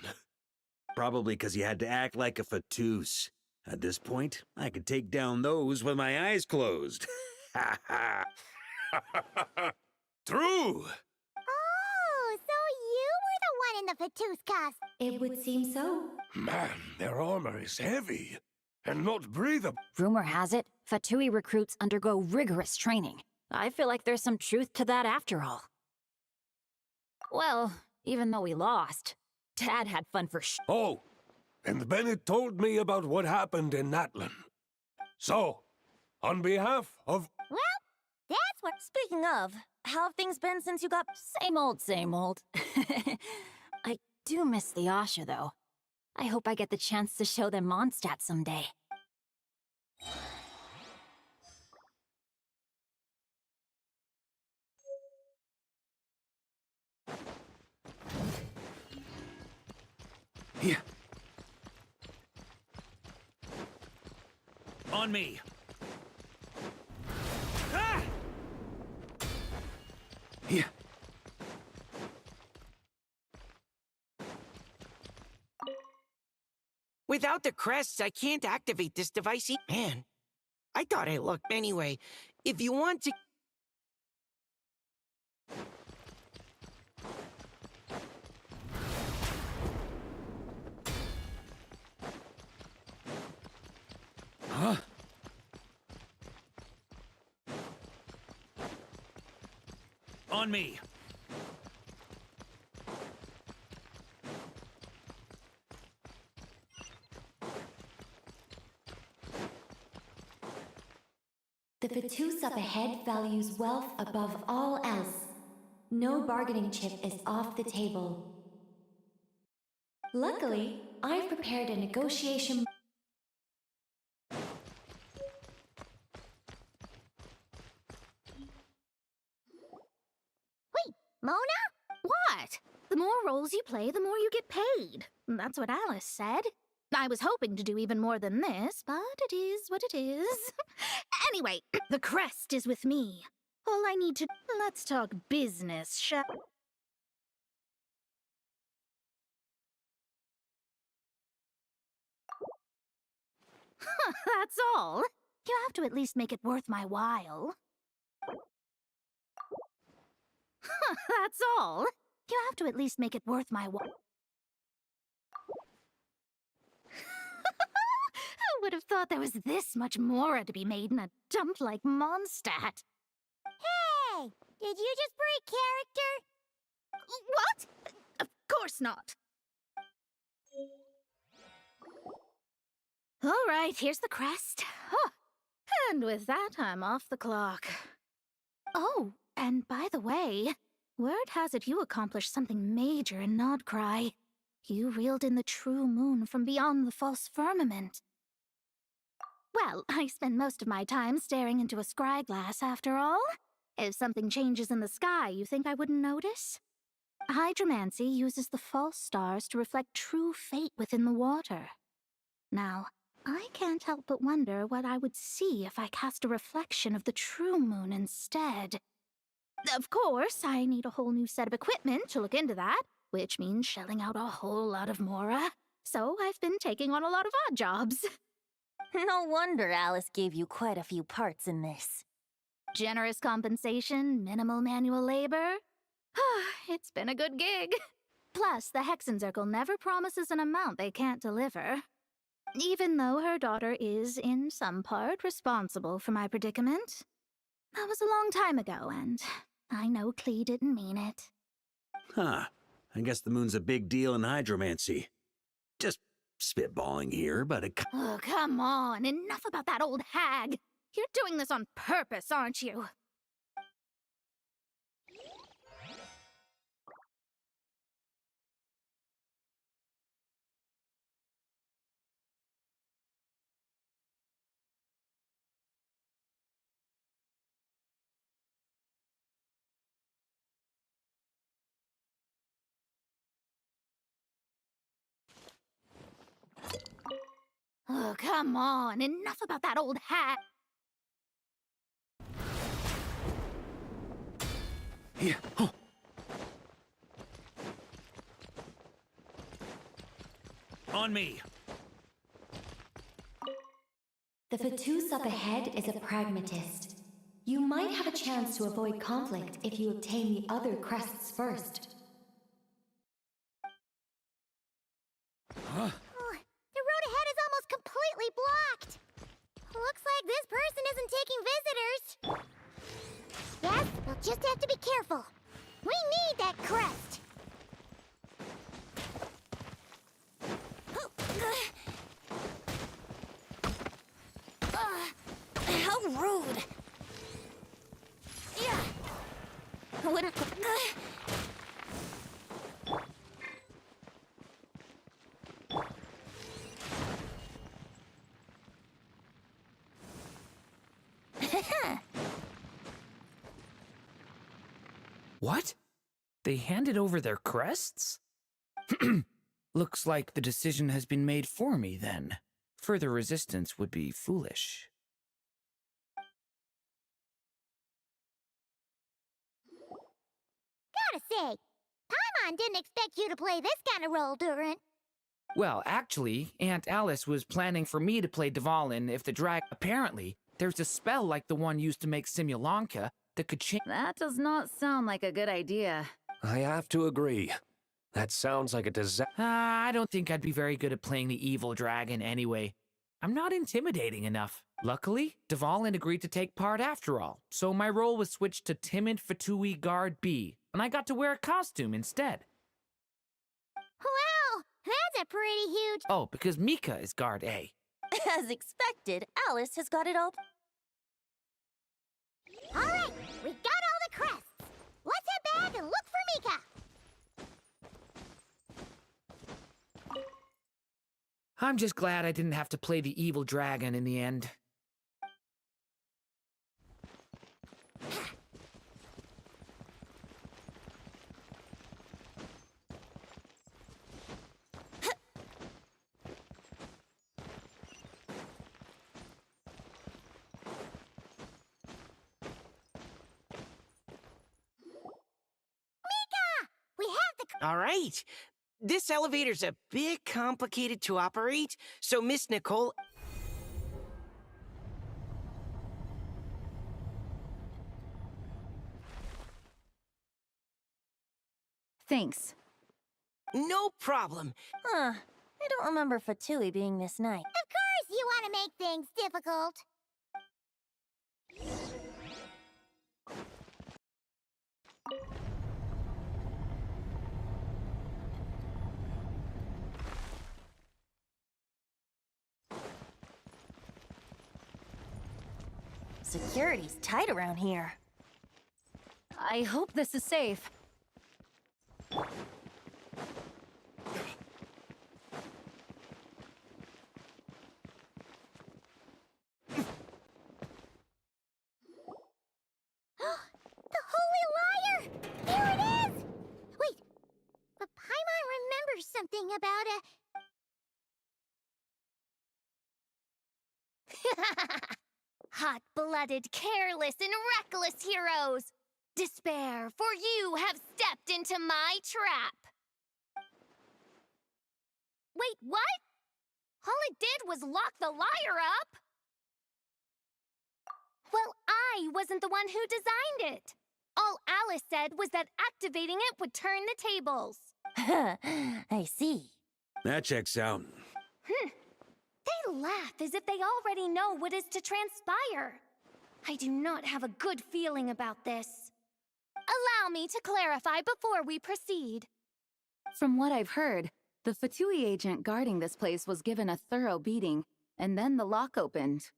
Probably because you had to act like a fatous. At this point, I could take down those with my eyes closed. Ha ha! True! Oh, so you were the one in the Fatuskas. It would seem so. Man, their armor is heavy and not breathable. Rumor has it, Fatui recruits undergo rigorous training. I feel like there's some truth to that after all. Well, even though we lost, Dad had fun for Oh, and Bennett told me about what happened in Natlan. So, on behalf of... Well, that's what... Speaking of, how have things been since you got... Same old, same old. I do miss the Asha, though. I hope I get the chance to show them Mondstadt someday. Yeah. On me. Ah! Yeah. Without the crests, I can't activate this device. Man, I thought I looked anyway. If you want to... Huh? On me. The Fatus up ahead values wealth above all else. No bargaining chip is off the table. Luckily, I've prepared a negotiation. Wait, Mona? What? The more roles you play, the more you get paid. That's what Alice said. I was hoping to do even more than this, but it is what it is. Anyway, the crest is with me. All I need to... Let's talk business, shall... That's all. You have to at least make it worth my while. That's all. You have to at least make it worth my while. Who would have thought there was this much more to be made in a dump like Mondstadt? Hey! Did you just break character? What? Of course not. All right, here's the crest. Huh. And with that, I'm off the clock. Oh, and by the way, word has it you accomplished something major in Nodcry. You reeled in the true moon from beyond the false firmament. Well, I spend most of my time staring into a scry glass, after all. If something changes in the sky, you think I wouldn't notice? Hydromancy uses the false stars to reflect true fate within the water. Now, I can't help but wonder what I would see if I cast a reflection of the true moon instead. Of course, I need a whole new set of equipment to look into that, which means shelling out a whole lot of mora. So I've been taking on a lot of odd jobs. No wonder Alice gave you quite a few parts in this. Generous compensation, minimal manual labor. It's been a good gig. Plus, the Hexenzirkel never promises an amount they can't deliver. Even though her daughter is, in some part, responsible for my predicament. That was a long time ago, and I know Klee didn't mean it. Huh. I guess the moon's a big deal in hydromancy. Just spitballing here, but it... Oh, come on. Enough about that old hag. You're doing this on purpose, aren't you? Oh, come on. Enough about that old hag. Yeah. Oh. On me. The Fatus up ahead is a pragmatist. You might have a chance to avoid conflict if you obtain the other crests first. Huh? The road ahead is almost completely blocked. Looks like this person isn't taking visitors. Yes, we'll just have to be careful. We need that crest. How rude. Yeah. Wouldn't... What? They handed over their crests? Looks like the decision has been made for me, then. Further resistance would be foolish. Gotta say, Paimon didn't expect you to play this kind of role, Durin. Well, actually, Aunt Alice was planning for me to play Dvalin if the drag... Apparently, there's a spell like the one used to make Simulanka that could change... That does not sound like a good idea. I have to agree. That sounds like a disaster. I don't think I'd be very good at playing the evil dragon anyway. I'm not intimidating enough. Luckily, Dvalin agreed to take part after all, so my role was switched to Timid Fatui Guard B, and I got to wear a costume instead. Wow, that's a pretty huge... Oh, because Mika is Guard A. As expected, Alice has got it all... All right, we got all the crests. Let's head back and look for Mika. I'm just glad I didn't have to play the evil dragon in the end. We have the... All right. This elevator's a bit complicated to operate, so Miss Nicole... Thanks. No problem. Huh. I don't remember Fatui being this nice. Of course you want to make things difficult. Security's tight around here. I hope this is safe. The Holy Liar! Here it is! Wait, but Paimon remembers something about a... Hot-blooded, careless, and reckless heroes! Despair, for you have stepped into my trap! Wait, what? All it did was lock the liar up! Well, I wasn't the one who designed it. All Alice said was that activating it would turn the tables. I see. That checks out. They laugh as if they already know what is to transpire. I do not have a good feeling about this. Allow me to clarify before we proceed. From what I've heard, the Fatui agent guarding this place was given a thorough beating, and then the lock opened.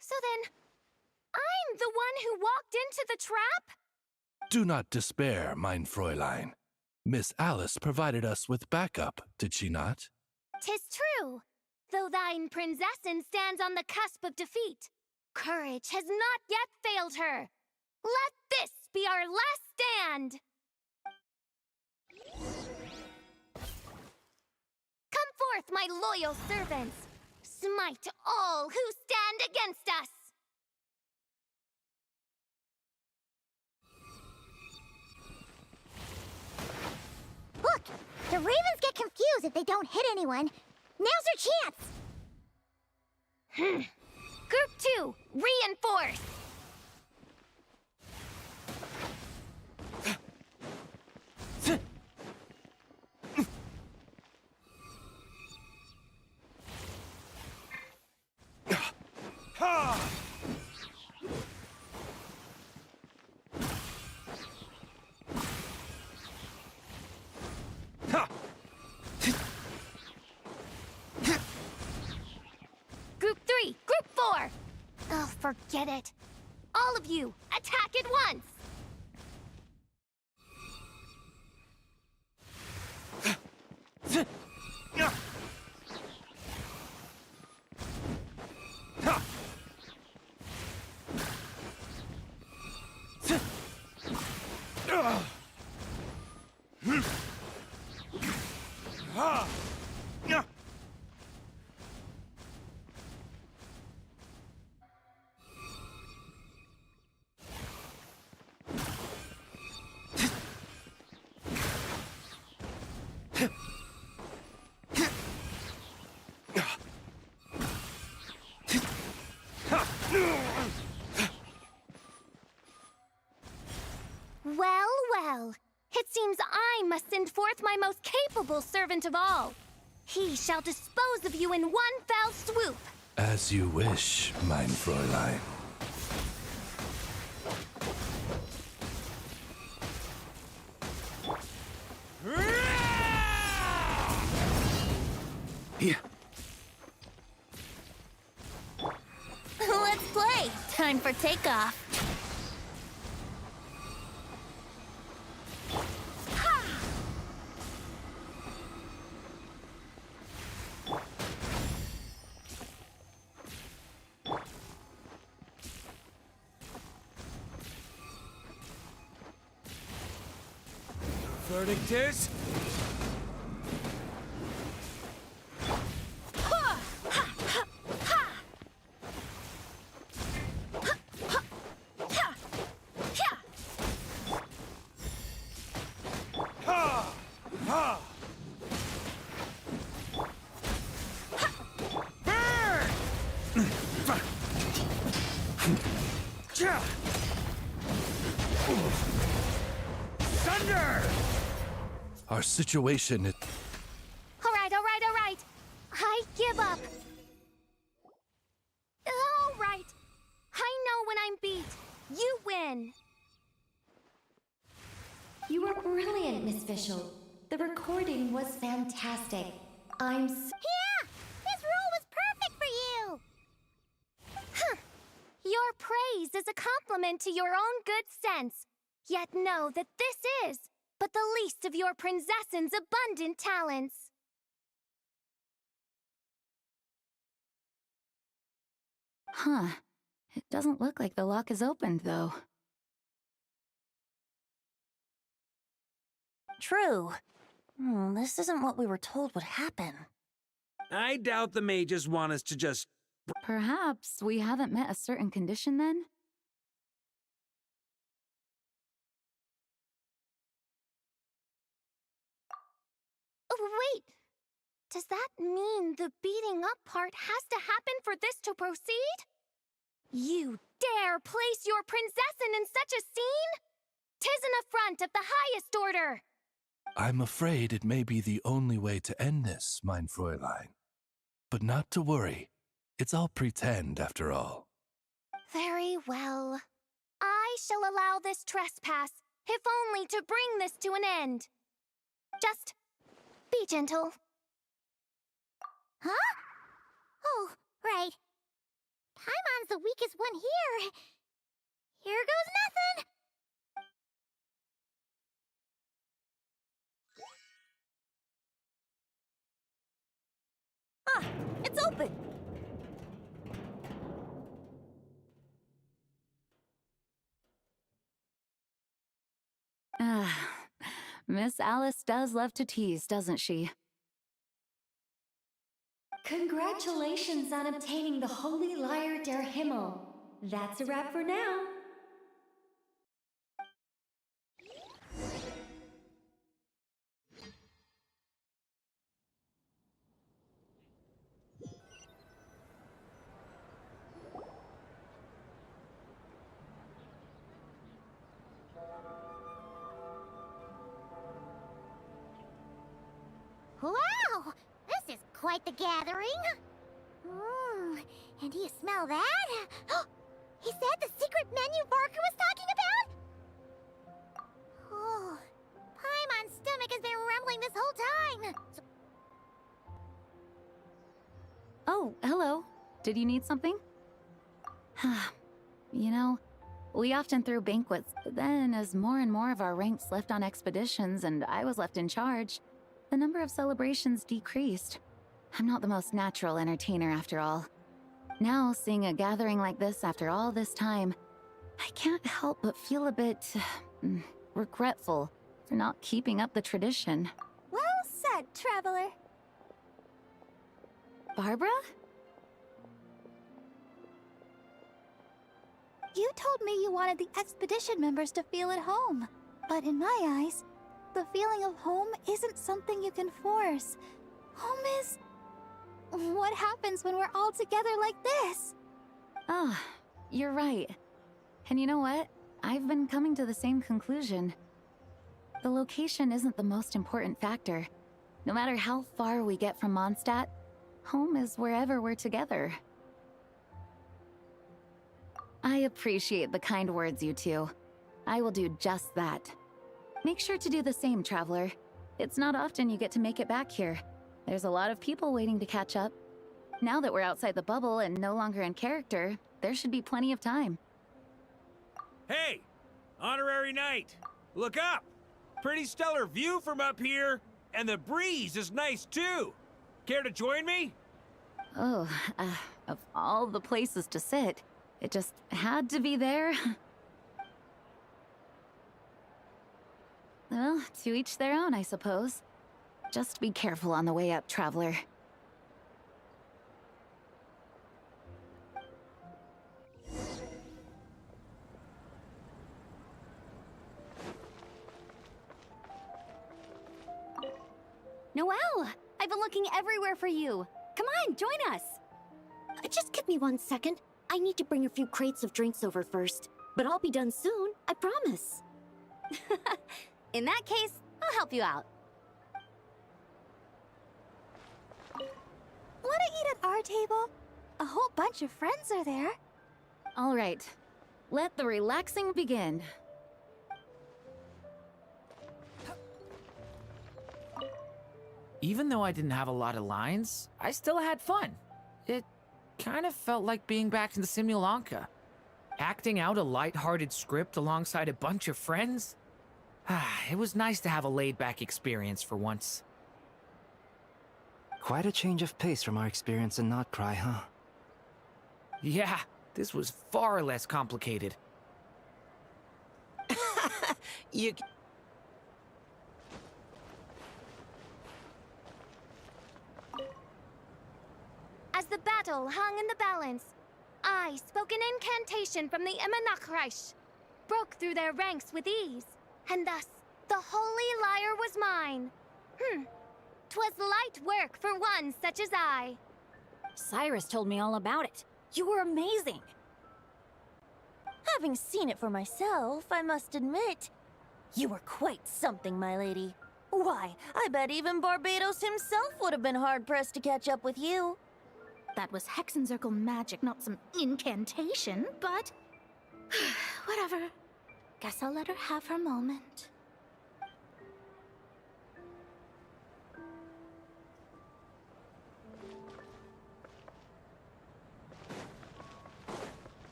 So then, I'm the one who walked into the trap? Do not despair, mein Fräulein. Miss Alice provided us with backup, did she not? 'Tis true. Though thine Prinzessin stands on the cusp of defeat, courage has not yet failed her. Let this be our last stand! Come forth, my loyal servants! Smite all who stand against us! Look! The Ravens get confused if they don't hit anyone. Now's our chance! Group 2, reinforce! Group 3, Group 4! Oh, forget it. All of you, attack at once! Well, well. It seems I must send forth my most capable servant of all. He shall dispose of you in one fell swoop. As you wish, mein Fräulein. Yeah. Let's play. Time for takeoff. Verdict is... Thunder! Our situation is... All right. I give up. All right. I know when I'm beat. You win. You were brilliant, Miss Fischl. The recording was fantastic. I'm so... Yeah! This role was perfect for you! Your praise is a compliment to your own good sense. Yet know that this is but the least of your princess's abundant talents. Huh. It doesn't look like the lock is opened, though. True. This isn't what we were told would happen. I doubt the mages want us to just... Perhaps we haven't met a certain condition then? Oh, wait! Does that mean the beating up part has to happen for this to proceed? You dare place your princessin in such a scene? 'Tis an affront of the highest order! I'm afraid it may be the only way to end this, mein Fräulein. But not to worry. It's all pretend, after all. Very well. I shall allow this trespass, if only to bring this to an end. Just be gentle. Huh? Oh, right. Paimon's the weakest one here. Here goes nothing. Ah, it's open. Miss Alice does love to tease, doesn't she? Congratulations on obtaining the Holy Lyre der Himmel. That's a wrap for now. Wow! This is quite the gathering. And do you smell that? Is that the secret menu Barker was talking about? Oh, Paimon's stomach has been rumbling this whole time. Oh, hello. Did you need something? You know, we often threw banquets, but then as more and more of our ranks left on expeditions and I was left in charge, the number of celebrations decreased. I'm not the most natural entertainer after all. Now, seeing a gathering like this after all this time, I can't help but feel a bit regretful for not keeping up the tradition. Well said, traveler. Barbara? You told me you wanted the expedition members to feel at home. But in my eyes, the feeling of home isn't something you can force. Home is... what happens when we're all together like this? Oh, you're right. And you know what? I've been coming to the same conclusion. The location isn't the most important factor. No matter how far we get from Mondstadt, home is wherever we're together. I appreciate the kind words, you two. I will do just that. Make sure to do the same, traveler. It's not often you get to make it back here. There's a lot of people waiting to catch up. Now that we're outside the bubble and no longer in character, there should be plenty of time. Hey! Honorary Knight! Look up! Pretty stellar view from up here, and the breeze is nice too! Care to join me? Oh, of all the places to sit, it just had to be there. Well, to each their own, I suppose. Just be careful on the way up, traveler. Noelle! I've been looking everywhere for you. Come on, join us. Just give me 1 second. I need to bring a few crates of drinks over first. But I'll be done soon, I promise. In that case, I'll help you out. Wanna eat at our table? A whole bunch of friends are there. All right. Let the relaxing begin. Even though I didn't have a lot of lines, I still had fun. It kind of felt like being back in the Simulanka. Acting out a light-hearted script alongside a bunch of friends? It was nice to have a laid-back experience for once. Quite a change of pace from our experience in Not Cry, huh? Yeah, this was far less complicated. You... As the battle hung in the balance, I spoke an incantation from the Emanachreich, broke through their ranks with ease, and thus the holy lyre was mine. 'Twas light work for one such as I. Cyrus told me all about it. You were amazing. Having seen it for myself, I must admit, you were quite something, my lady. Why, I bet even Barbados himself would have been hard-pressed to catch up with you. That was Hexencircle magic, not some incantation, but... whatever. Guess I'll let her have her moment.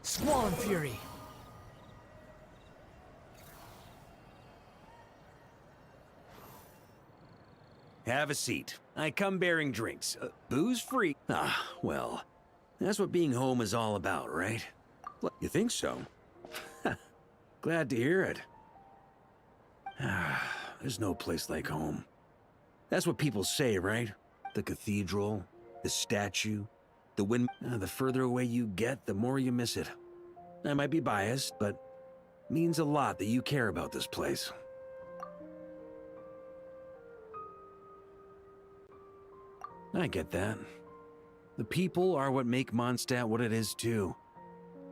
Squall and Fury. Have a seat. I come bearing drinks. Booze free. Ah, well, that's what being home is all about, right? You think so? Glad to hear it. There's no place like home. That's what people say, right? The cathedral, the statue, the wind. The further away you get, the more you miss it. I might be biased, but it means a lot that you care about this place. I get that. The people are what make Mondstadt what it is, too.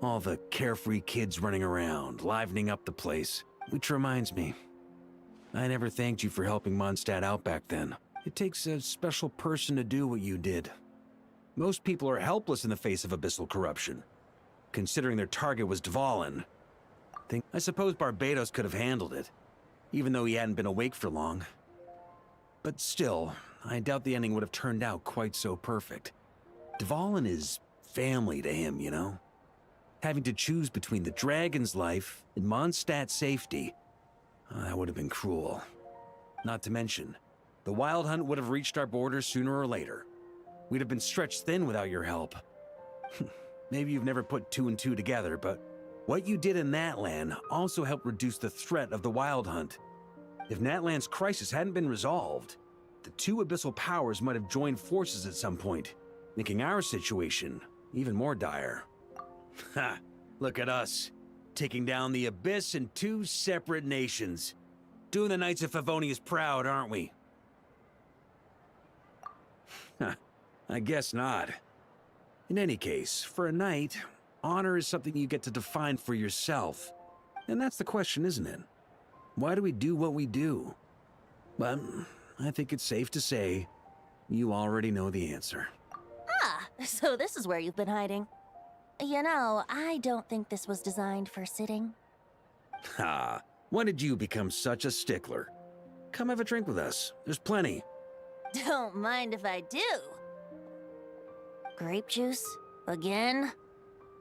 All the carefree kids running around, livening up the place. Which reminds me, I never thanked you for helping Mondstadt out back then. It takes a special person to do what you did. Most people are helpless in the face of abyssal corruption. Considering their target was Dvalin. I suppose Barbados could have handled it, even though he hadn't been awake for long. But still, I doubt the ending would have turned out quite so perfect. Dvalin is family to him, you know? Having to choose between the dragon's life and Mondstadt's safety, that would have been cruel. Not to mention, the Wild Hunt would have reached our borders sooner or later. We'd have been stretched thin without your help. Maybe you've never put two and two together, but what you did in Natlan also helped reduce the threat of the Wild Hunt. If Natlan's crisis hadn't been resolved, the two abyssal powers might have joined forces at some point, making our situation even more dire. Ha! Look at us, taking down the Abyss in two separate nations. Doing the Knights of Favonius proud, aren't we? I guess not. In any case, for a knight, honor is something you get to define for yourself. And that's the question, isn't it? Why do we do what we do? But I think it's safe to say you already know the answer. Ah, so this is where you've been hiding. You know, I don't think this was designed for sitting. Ha! When did you become such a stickler? Come have a drink with us. There's plenty. Don't mind if I do. Grape juice? Again?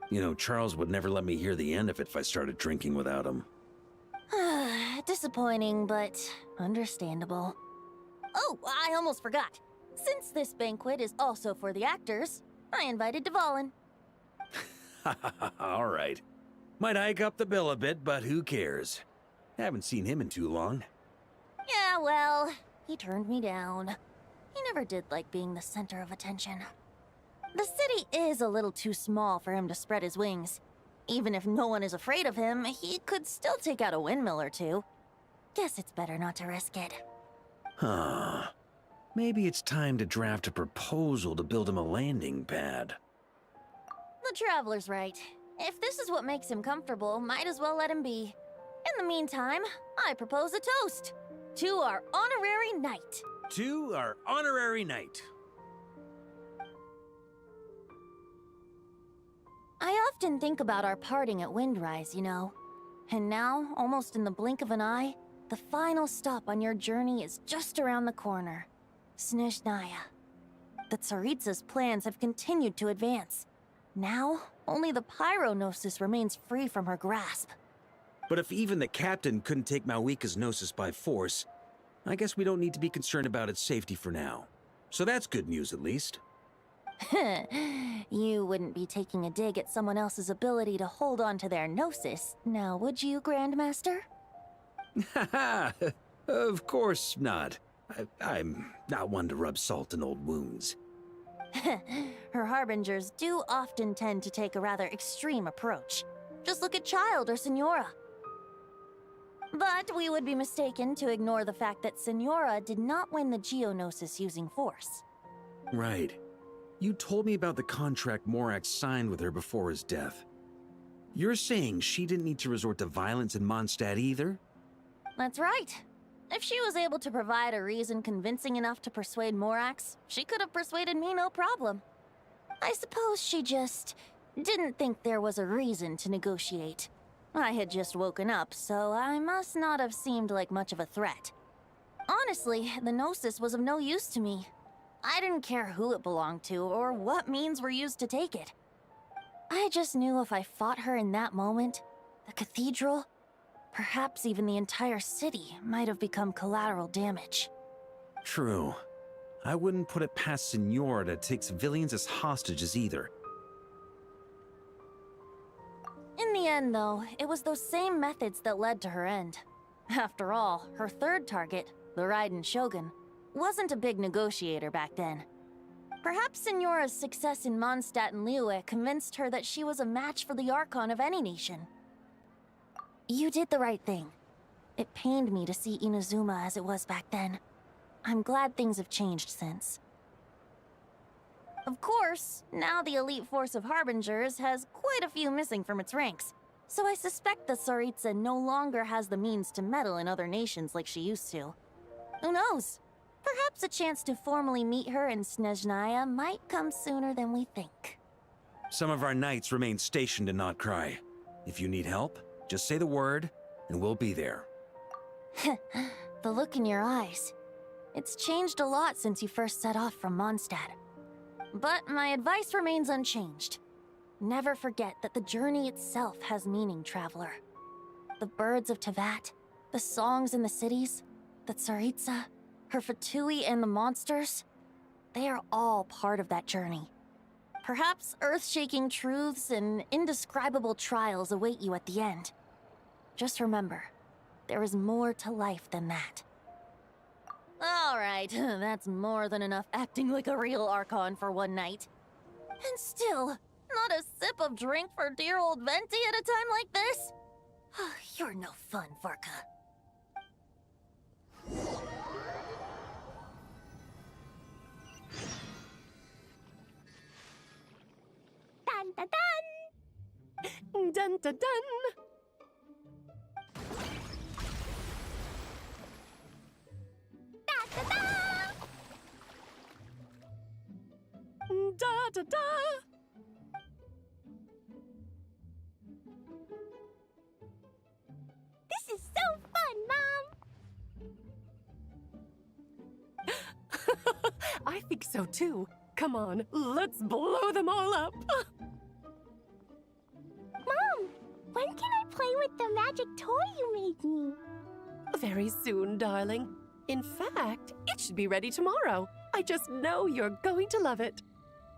You know, Charles would never let me hear the end of it if I started drinking without him. Disappointing, but understandable. Oh, I almost forgot. Since this banquet is also for the actors, I invited Dvalin. All right. Might hike up the bill a bit, but who cares? Haven't seen him in too long. Yeah, well, he turned me down. He never did like being the center of attention. The city is a little too small for him to spread his wings. Even if no one is afraid of him, he could still take out a windmill or two. Guess it's better not to risk it. Huh. Maybe it's time to draft a proposal to build him a landing pad. The Traveler's right. If this is what makes him comfortable, might as well let him be. In the meantime, I propose a toast. To our honorary knight. To our honorary knight. I often think about our parting at Windrise, you know. And now, almost in the blink of an eye, the final stop on your journey is just around the corner. Snezhnaya. that Tsaritsa's plans have continued to advance. Now, only the Pyronosis remains free from her grasp. But if even the captain couldn't take Malwika's Gnosis by force, I guess we don't need to be concerned about its safety for now. So that's good news, at least. You wouldn't be taking a dig at someone else's ability to hold on to their Gnosis, now would you, Grandmaster? Haha, of course not. I'm not one to rub salt in old wounds. Her harbingers do often tend to take a rather extreme approach. Just look at Child or Signora. But we would be mistaken to ignore the fact that Signora did not win the Geonosis using force. Right. You told me about the contract Morax signed with her before his death. You're saying she didn't need to resort to violence in Mondstadt either? That's right. If she was able to provide a reason convincing enough to persuade Morax, she could have persuaded me no problem. I suppose she just didn't think there was a reason to negotiate. I had just woken up, so I must not have seemed like much of a threat. Honestly, the Gnosis was of no use to me. I didn't care who it belonged to or what means were used to take it. I just knew if I fought her in that moment, the cathedral, perhaps even the entire city, might have become collateral damage. True. I wouldn't put it past Signora to take civilians as hostages either. In the end, though, it was those same methods that led to her end. After all, her third target, the Raiden Shogun, wasn't a big negotiator back then. Perhaps Signora's success in Mondstadt and Liyue convinced her that she was a match for the Archon of any nation. You did the right thing. It pained me to see Inazuma as it was back then. I'm glad things have changed since. Of course, now the elite force of Harbingers has quite a few missing from its ranks, so I suspect that Tsaritsa no longer has the means to meddle in other nations like she used to. Who knows? Perhaps a chance to formally meet her in Snezhnaya might come sooner than we think. Some of our knights remain stationed in Notcry. If you need help, just say the word, and we'll be there. The look in your eyes. It's changed a lot since you first set off from Mondstadt. But my advice remains unchanged. Never forget that the journey itself has meaning, traveler. The birds of Tevat, the songs in the cities, the Tsaritsa, her Fatui and the monsters, they are all part of that journey. Perhaps earth-shaking truths and indescribable trials await you at the end. Just remember, there is more to life than that. All right, that's more than enough acting like a real Archon for one night. And still, not a sip of drink for dear old Venti at a time like this? You're no fun, Varka. Dun dun dun! Dun dun dun! Da da da! Da da da! This is so fun, Mom! I think so too. Come on, let's blow them all up. Mom, when can I play with the magic toy you made me? Very soon, darling. In fact, it should be ready tomorrow. I just know you're going to love it.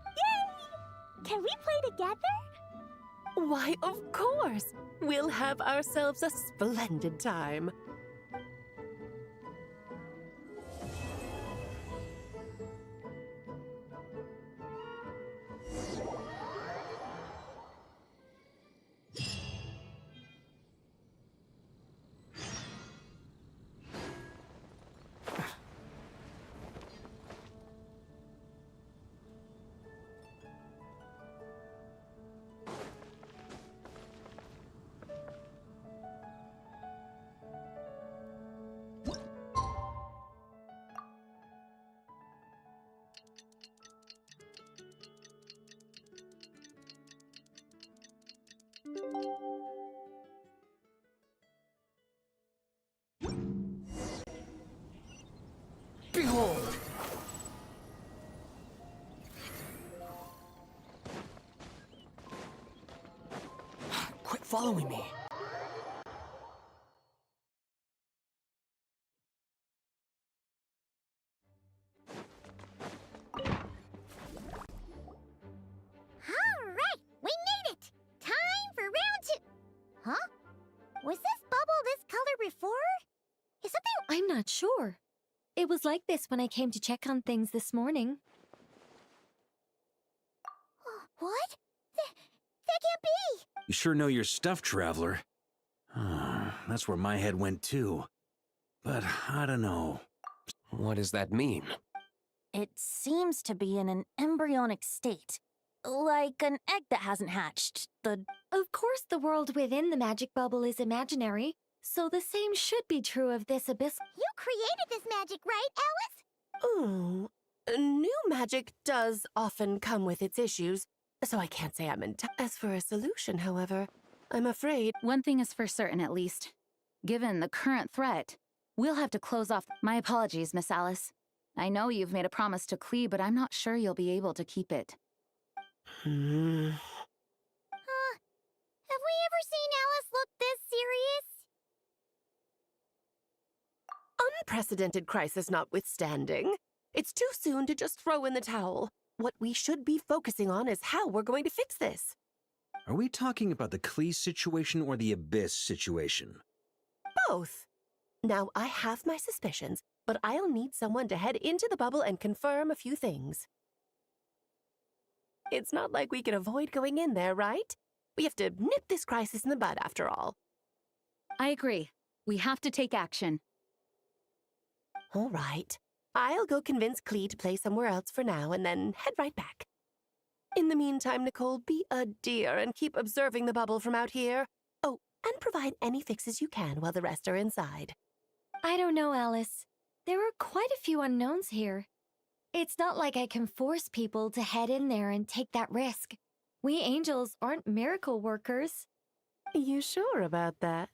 Yay! Can we play together? Why, of course. We'll have ourselves a splendid time. following me. Alright, we made it! Time for round 2! Huh? Was this bubble this color before? Is something— I'm not sure. It was like this when I came to check on things this morning. What? That can't be! You sure know your stuff, Traveler. That's where my head went too. But I don't know. What does that mean? It seems to be in an embryonic state. Like an egg that hasn't hatched. Of course the world within the magic bubble is imaginary, so the same should be true of this abyss. You created this magic, right, Alice? Oh, new magic does often come with its issues, so I can't say I'm in touch. As for a solution, however, I'm afraid— One thing is for certain, at least. Given the current threat, we'll have to close off— My apologies, Miss Alice. I know you've made a promise to Klee, but I'm not sure you'll be able to keep it. Have we ever seen Alice look this serious? Unprecedented crisis notwithstanding, it's too soon to just throw in the towel. What we should be focusing on is how we're going to fix this. Are we talking about the Klee situation or the Abyss situation? Both. Now, I have my suspicions, but I'll need someone to head into the bubble and confirm a few things. It's not like we can avoid going in there, right? We have to nip this crisis in the bud, after all. I agree. We have to take action. All right. I'll go convince Klee to play somewhere else for now and then head right back. In the meantime, Nicole, be a dear and keep observing the bubble from out here. Oh, and provide any fixes you can while the rest are inside. I don't know, Alice. There are quite a few unknowns here. It's not like I can force people to head in there and take that risk. We angels aren't miracle workers. You sure about that?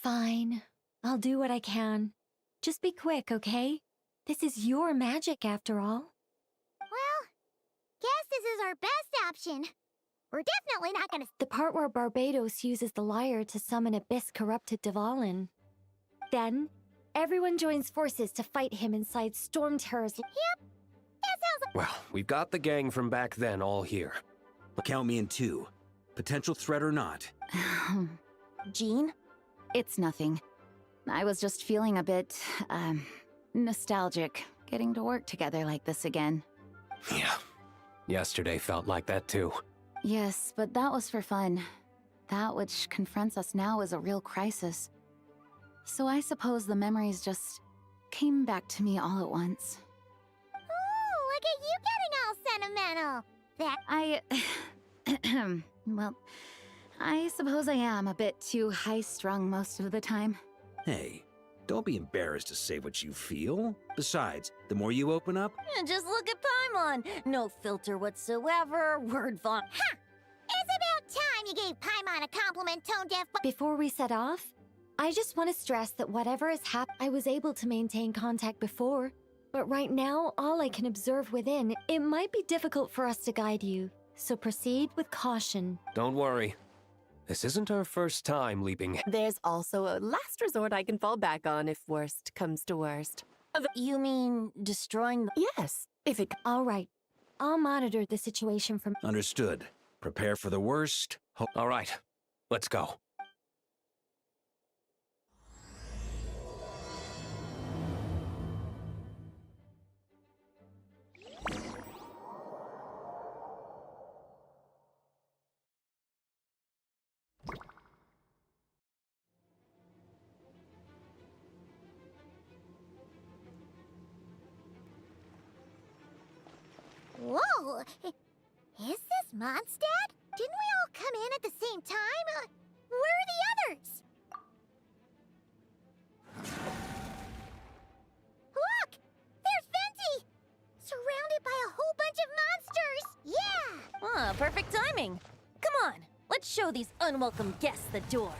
Fine. I'll do what I can. Just be quick, okay? This is your magic, after all. Well, guess this is our best option. We're definitely not gonna— The part where Barbados uses the lyre to summon Abyss-corrupted Dvalin. Then, everyone joins forces to fight him inside Storm Terror's— Yep, that sounds like— Well, we've got the gang from back then all here. Count me in too. Potential threat or not. Jean? It's nothing. I was just feeling a bit, nostalgic, getting to work together like this again. Yeah. Yesterday felt like that too. Yes, but that was for fun. That which confronts us now is a real crisis. So I suppose the memories just came back to me all at once. Ooh, look at you getting all sentimental. Well, I suppose I am a bit too high-strung most of the time. Hey, don't be embarrassed to say what you feel. Besides, the more you open up— Just look at Paimon. No filter whatsoever, word vomit. Ha! It's about time you gave Paimon a compliment, tone-deaf— Before we set off, I just want to stress that whatever has happened, I was able to maintain contact before. But right now, all I can observe within, it might be difficult for us to guide you. So proceed with caution. Don't worry. This isn't our first time leaping. There's also a last resort I can fall back on if worst comes to worst. You mean destroying the— Yes, if it— All right. I'll monitor the situation from— Understood. Prepare for the worst. All right, let's go. Whoa! Is this Mondstadt? Didn't we all come in at the same time? Where are the others? Look! There's Venti! Surrounded by a whole bunch of monsters! Yeah! Perfect timing. Come on, let's show these unwelcome guests the door.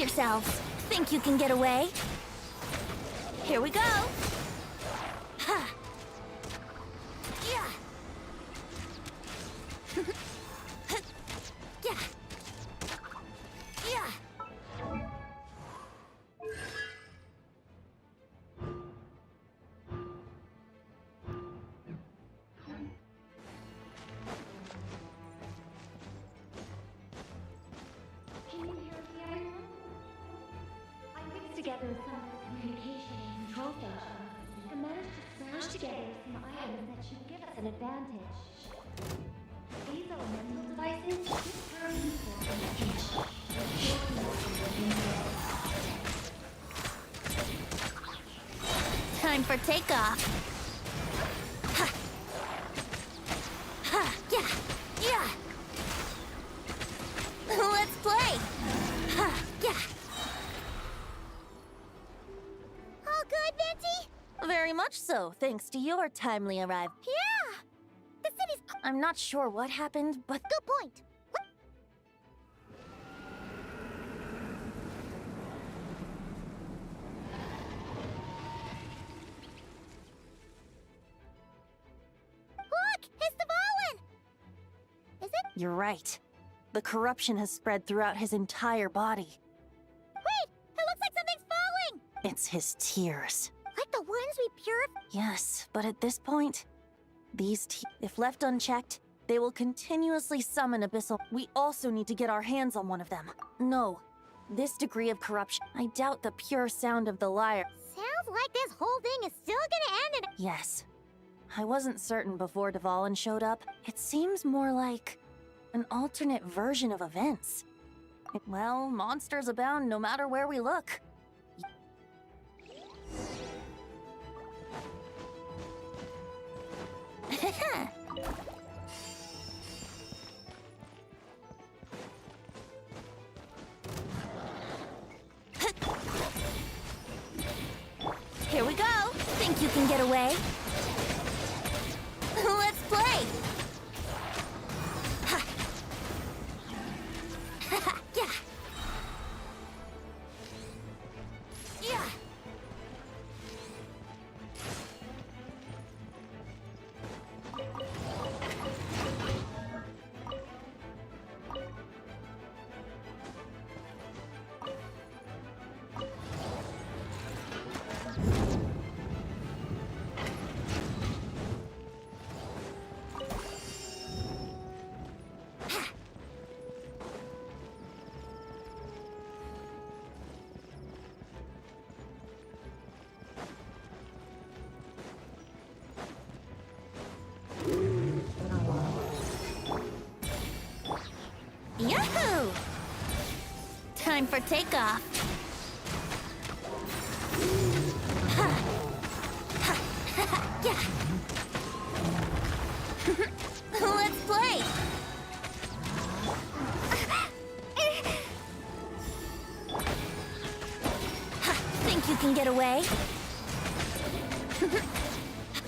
yourselves. Think you can get away? Here we go. Ha. Yeah. Yeah. Yeah. Together some communication and control functions and managed to smash together some items that should give us an advantage. These elemental devices are useful in the future. Time for takeoff. Ha. Ha. Yeah. Yeah. Let's play. Ha. Yeah. All good, Venti? Very much so, thanks to your timely arrival. Yeah! The city's... I'm not sure what happened, but... Good point. Look! It's the Volin! Is it? You're right. The corruption has spread throughout his entire body. Wait! It looks like something's falling! It's his tears. Like the ones we purified? Yes, but at this point, if left unchecked, they will continuously summon abyssal. We also need to get our hands on one of them. No, this degree of corruption, I doubt the pure sound of the lyre. Sounds like this whole thing is still gonna end in... Yes. I wasn't certain before Dvalin showed up. It seems more like an alternate version of events. Well, monsters abound no matter where we look. Here we go. Think you can get away? Let's play. Ha. Yeah. Yeah. Yahoo! Time for takeoff. Ha. Ha. Yeah. Let's play. Ha. Think you can get away?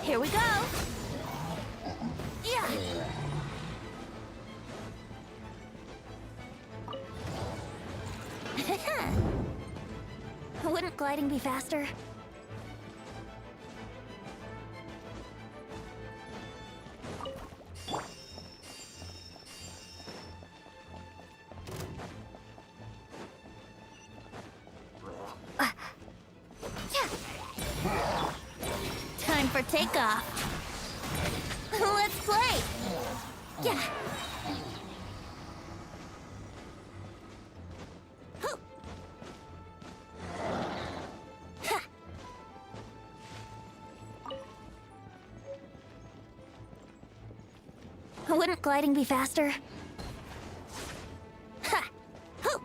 Here we go. Yeah. Wouldn't gliding be faster? Time for takeoff. Let's play. Yeah. Wouldn't gliding be faster? Ha! Hoo!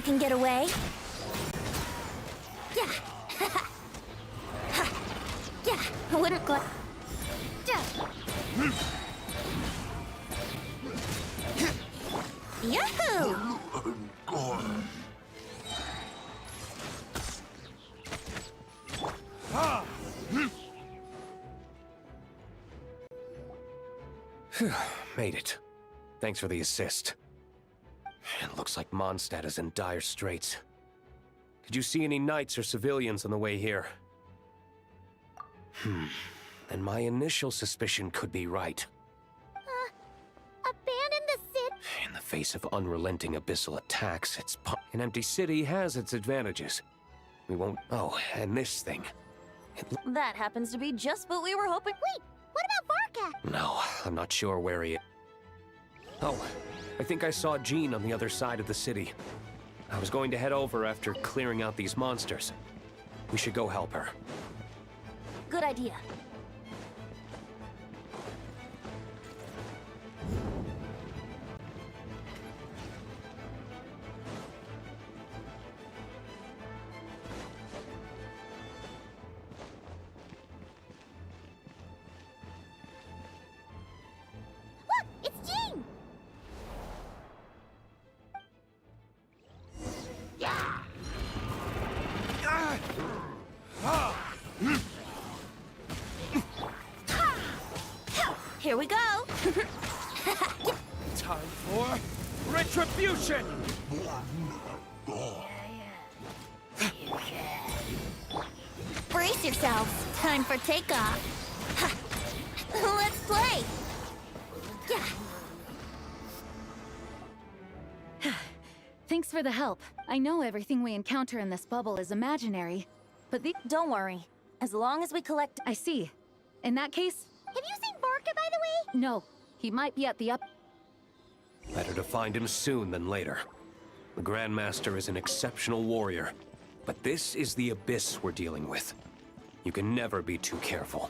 can get away. Yeah. Yeah, I wouldn't go. Yeah. Yahoo! Made it. Thanks for the assist. It looks like Mondstadt is in dire straits. Did you see any knights or civilians on the way here? And my initial suspicion could be right. Abandon the city. In the face of unrelenting abyssal attacks, an empty city has its advantages. We won't... Oh, and this thing. That happens to be just what we were hoping. Wait, what about Varka? No, I'm not sure where he is. Oh, I think I saw Jean on the other side of the city. I was going to head over after clearing out these monsters. We should go help her. Good idea. Look, it's Jean! Here we go. Time for retribution! Brace yourselves. Time for takeoff. Let's play. Yeah. Thanks for the help. I know everything we encounter in this bubble is imaginary, but Don't worry. As long as we collect... I see. In that case... Have you seen Varka, by the way? No. He might be at the up... Better to find him soon than later. The Grandmaster is an exceptional warrior, but this is the abyss we're dealing with. You can never be too careful.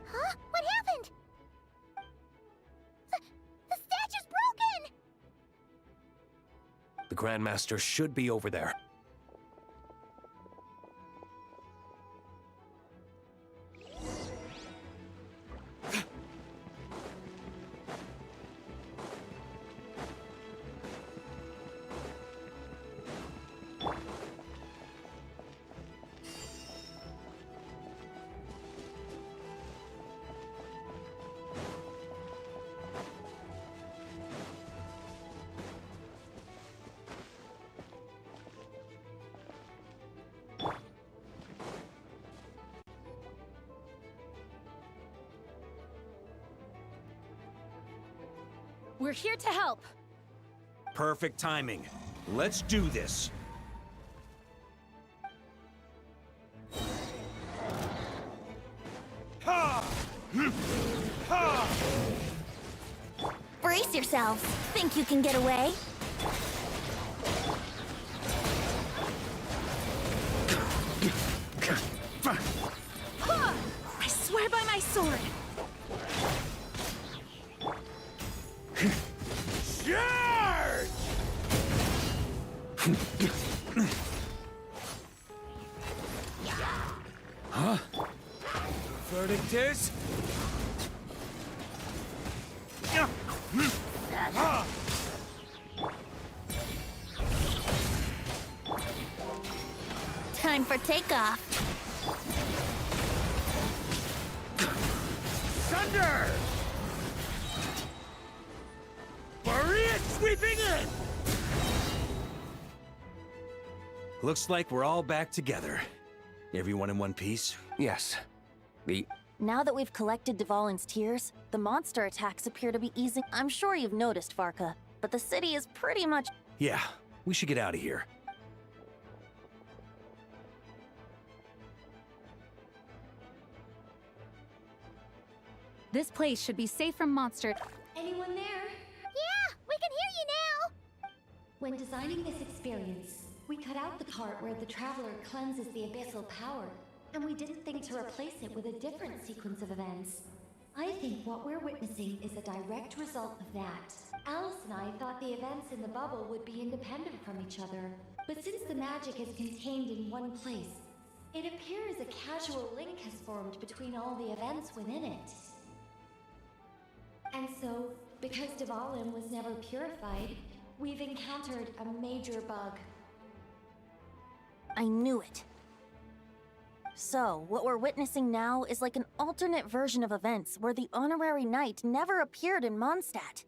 Huh? What happened? The statue's broken! The Grandmaster should be over there. We're here to help. Perfect timing. Let's do this. Brace yourselves. Think you can get away? I swear by my sword. Charge! Huh? Verdict is... Time for takeoff. Thunder! Barrier sweeping in! Looks like we're all back together. Everyone in one piece? Yes. Now that we've collected Dvalin's tears, the monster attacks appear to be easing. I'm sure you've noticed, Varka, but the city is pretty much... Yeah, we should get out of here. This place should be safe from monsters. Anyone there? Yeah, we can hear you now! When designing this experience, we cut out the part where the traveler cleanses the abyssal power, and we didn't think to replace it with a different sequence of events. I think what we're witnessing is a direct result of that. Alice and I thought the events in the bubble would be independent from each other, but since the magic is contained in one place, it appears a casual link has formed between all the events within it. And so, because Dvalin was never purified, we've encountered a major bug. I knew it. So, what we're witnessing now is like an alternate version of events where the honorary knight never appeared in Mondstadt.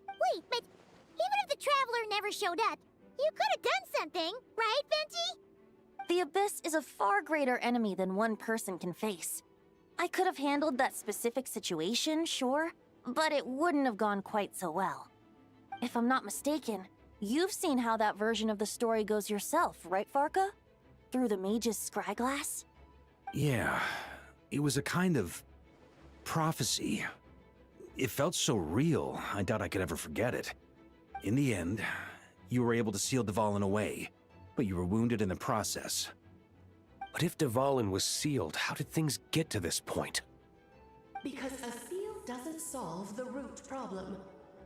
Wait, but even if the traveler never showed up, you could have done something, right, Venti? The Abyss is a far greater enemy than one person can face. I could have handled that specific situation, sure, but it wouldn't have gone quite so well. If I'm not mistaken, you've seen how that version of the story goes yourself, right, Farka? Through the mage's scryglass? Yeah, it was a kind of prophecy. It felt so real, I doubt I could ever forget it. In the end, you were able to seal Dvalin away, but you were wounded in the process. But if Dvalin was sealed, how did things get to this point? Because a seal doesn't solve the root problem.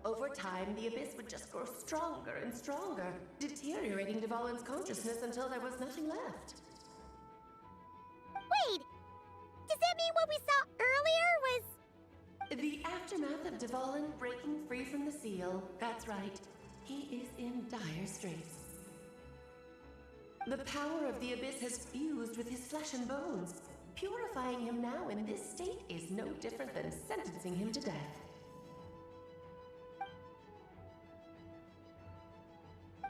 Over time, the Abyss would just grow stronger and stronger, deteriorating Dvalin's consciousness until there was nothing left. Wait! Does that mean what we saw earlier was... The aftermath of Dvalin breaking free from the seal. That's right. He is in dire straits. The power of the Abyss has fused with his flesh and bones. Purifying him now in this state is no different than sentencing him to death.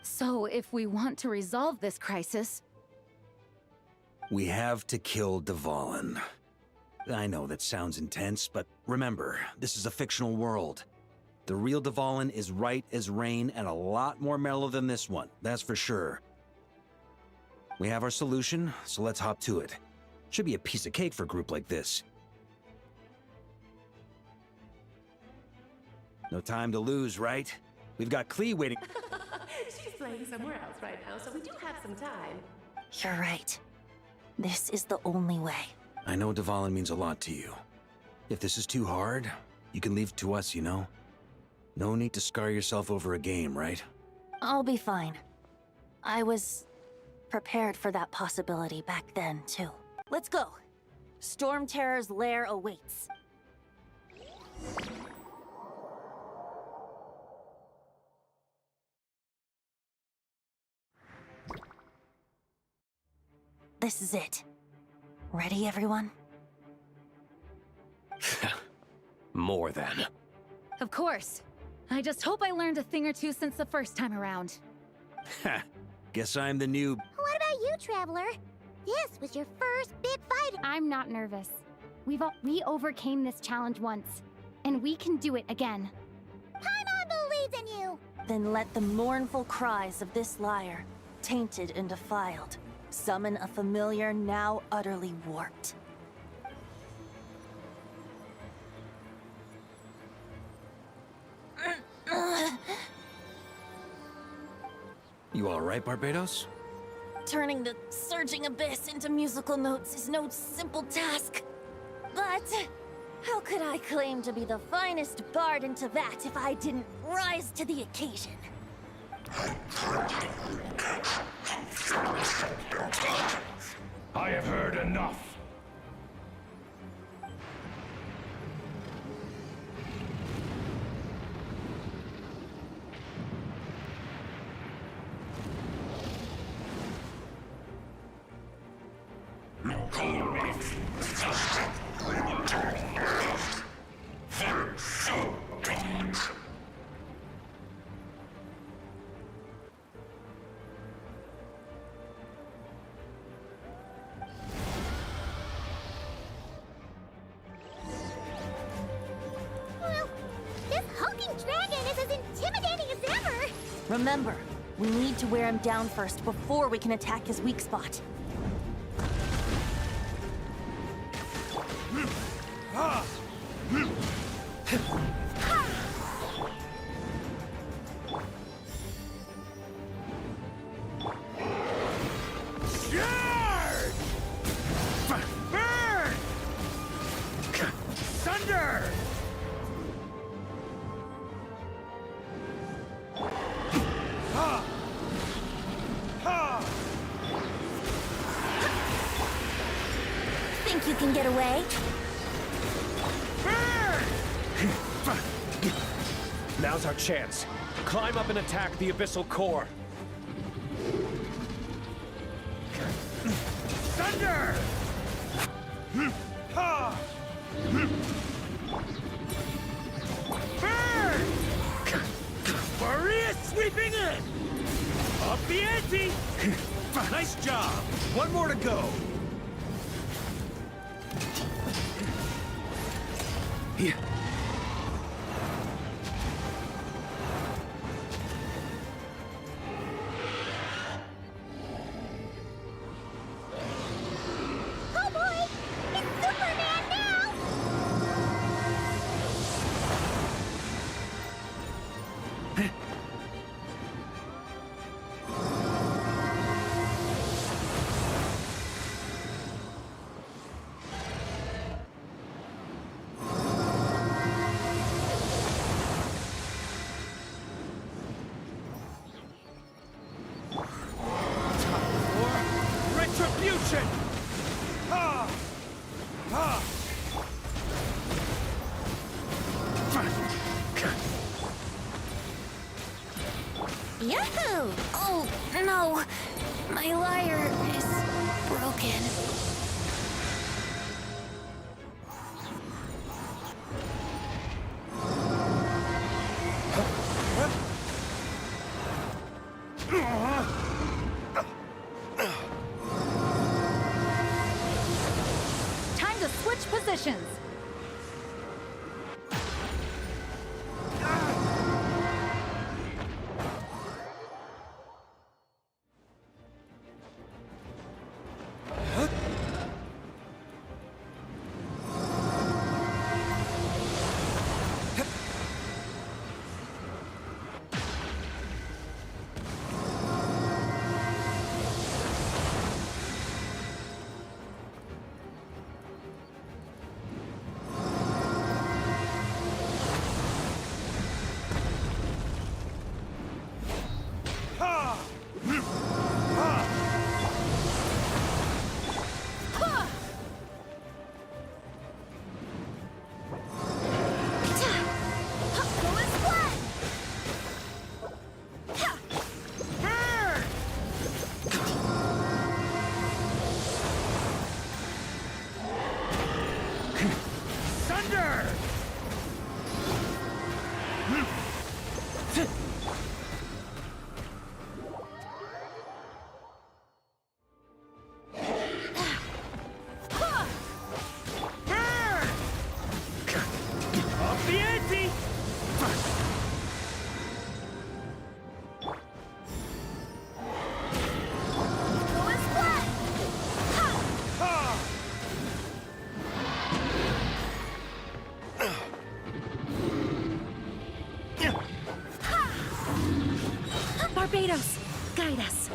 So, if we want to resolve this crisis... We have to kill Dvalin. I know that sounds intense, but remember, this is a fictional world. The real Dvalin is right as rain and a lot more mellow than this one, that's for sure. We have our solution, so let's hop to it. Should be a piece of cake for a group like this. No time to lose, right? We've got Klee waiting. She's playing somewhere else right now, so we do have some time. You're right. This is the only way. I know Dvalin means a lot to you. If this is too hard, you can leave it to us, you know? No need to scar yourself over a game, right? I'll be fine. I was prepared for that possibility back then, too. Let's go. Storm Terror's lair awaits. This is it. Ready, everyone? More than. Of course. I just hope I learned a thing or two since the first time around. Ha! Guess I'm the noob. What about you, Traveler? This was your first big fight. I'm not nervous. We overcame this challenge once, and we can do it again. Paimon believes in you! Then let the mournful cries of this lyre, tainted and defiled, summon a familiar now utterly warped. You alright, Barbados? Turning the surging abyss into musical notes is no simple task. But how could I claim to be the finest bard in Teyvat if I didn't rise to the occasion? I have heard enough. Well, this hulking dragon is as intimidating as ever! Remember, we need to wear him down first before we can attack his weak spot. get away. Now's our chance. Climb up and attack the abyssal core. Thunder! Ha! Burn! Maria sweeping in! Up the ante! Nice job! One more to go! Yeah. Oh boy! It's Superman now! Retribution! Ha! Ha! Yahoo! Oh, no. My lyre is broken. Time to switch positions. Ha! Thunder! Up the ante! Ha! Barbados, guide us.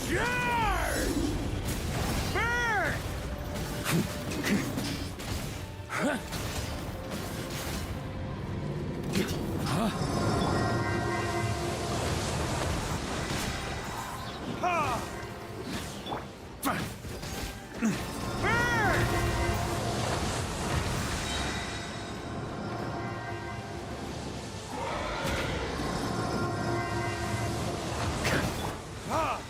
Charge! Burn! Ha! Burn! Ha!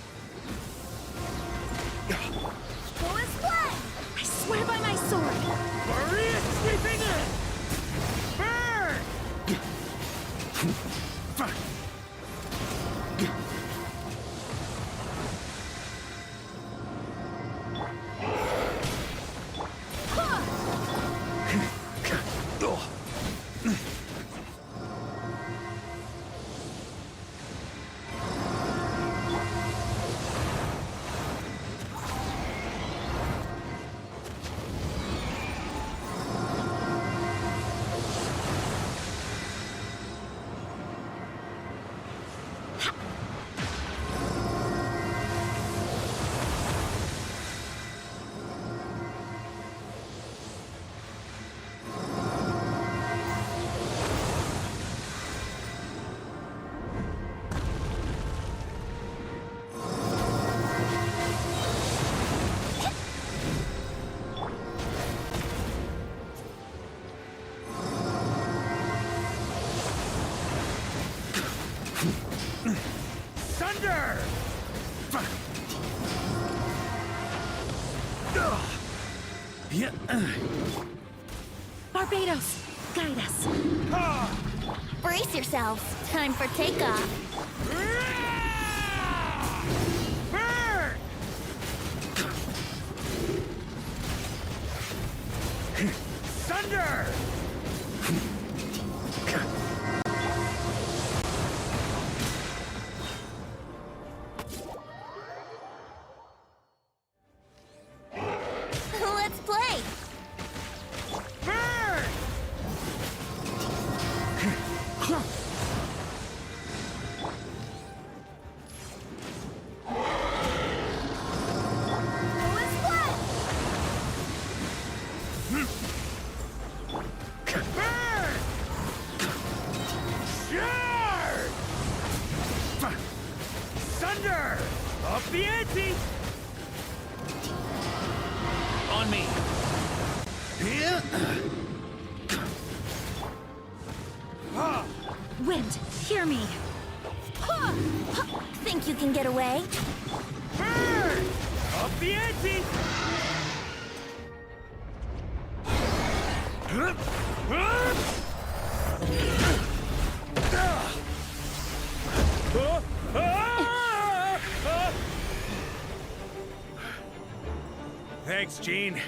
Barbados, guide us. Brace yourselves. Time for takeoff. Thunder! Let's play. Burn! Thunder! Up the ante! On me. Here. Wind, hear me. Think you can get away? Burn! Up the ante! Thanks, Gene.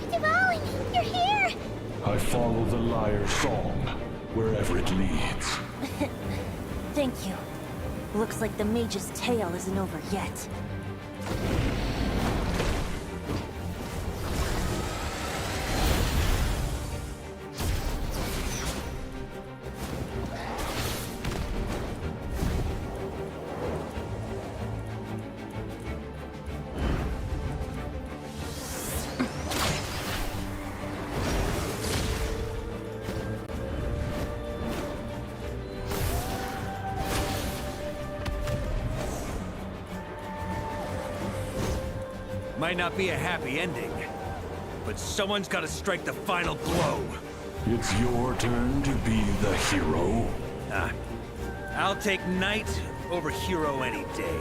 Diwali, you're here! I follow the lyre's song, wherever it leads. Thank you. Looks like the mage's tale isn't over yet. Might not be a happy ending, but someone's got to strike the final blow. It's your turn to be the hero. I'll take knight over hero any day.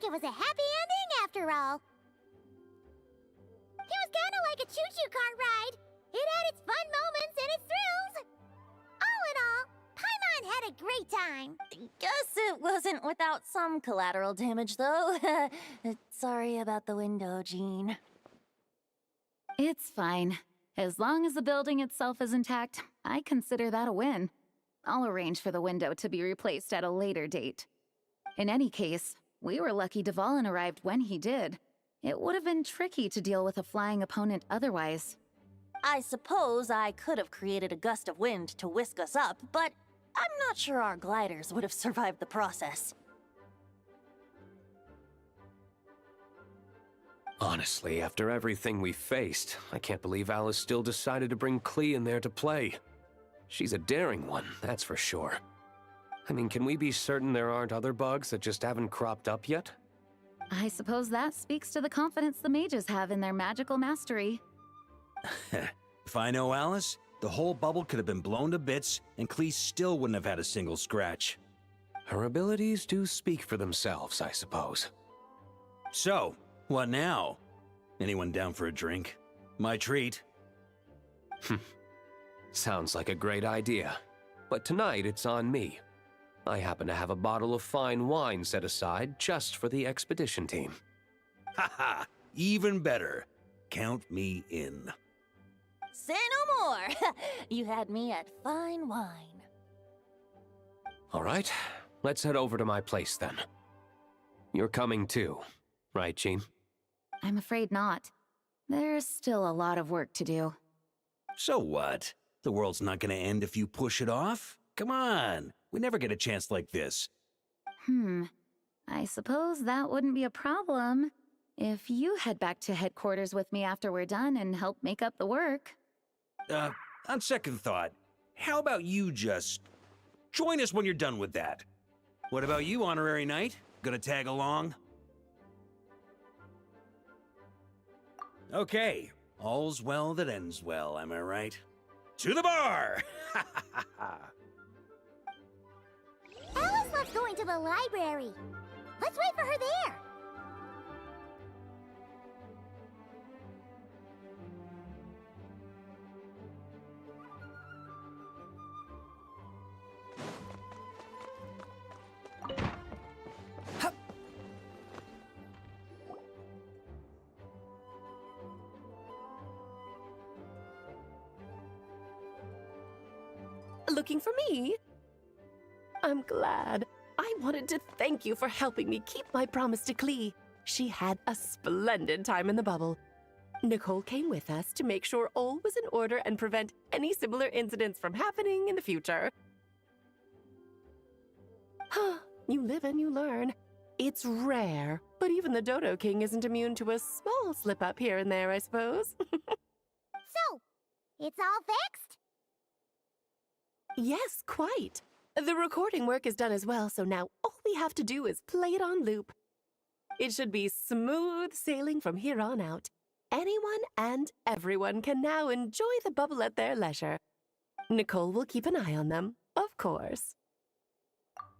like it was a happy ending after all. It was kind of like a choo-choo cart ride. It had its fun moments and its thrills. All in all, Paimon had a great time. Guess it wasn't without some collateral damage, though. Sorry about the window, Jean. It's fine. As long as the building itself is intact, I consider that a win. I'll arrange for the window to be replaced at a later date. In any case, we were lucky Dvalin arrived when he did. It would have been tricky to deal with a flying opponent otherwise. I suppose I could have created a gust of wind to whisk us up, but I'm not sure our gliders would have survived the process. Honestly, after everything we faced, I can't believe Alice still decided to bring Klee in there to play. She's a daring one, that's for sure. I mean, can we be certain there aren't other bugs that just haven't cropped up yet? I suppose that speaks to the confidence the mages have in their magical mastery. If I know Alice, the whole bubble could have been blown to bits, and Klee still wouldn't have had a single scratch. Her abilities do speak for themselves, I suppose. So, what now? Anyone down for a drink? My treat. Sounds like a great idea. But tonight it's on me. I happen to have a bottle of fine wine set aside just for the expedition team. Haha, even better. Count me in. Say no more! You had me at fine wine. All right, let's head over to my place then. You're coming too, right, Jean? I'm afraid not. There's still a lot of work to do. So what? The world's not gonna end if you push it off? Come on, we never get a chance like this. I suppose that wouldn't be a problem if you head back to headquarters with me after we're done and help make up the work. On second thought, how about you just join us when you're done with that? What about you, Honorary Knight? Gonna tag along? Okay, all's well that ends well, am I right? To the bar! Alice loves going to the library. Let's wait for her there. Looking for me? I'm glad. I wanted to thank you for helping me keep my promise to Klee. She had a splendid time in the bubble. Nicole came with us to make sure all was in order and prevent any similar incidents from happening in the future. You live and you learn. It's rare, but even the Dodo King isn't immune to a small slip-up here and there, I suppose. So, it's all fixed? Yes, quite. The recording work is done as well, so now all we have to do is play it on loop. It should be smooth sailing from here on out. Anyone and everyone can now enjoy the bubble at their leisure. Nicole will keep an eye on them, of course.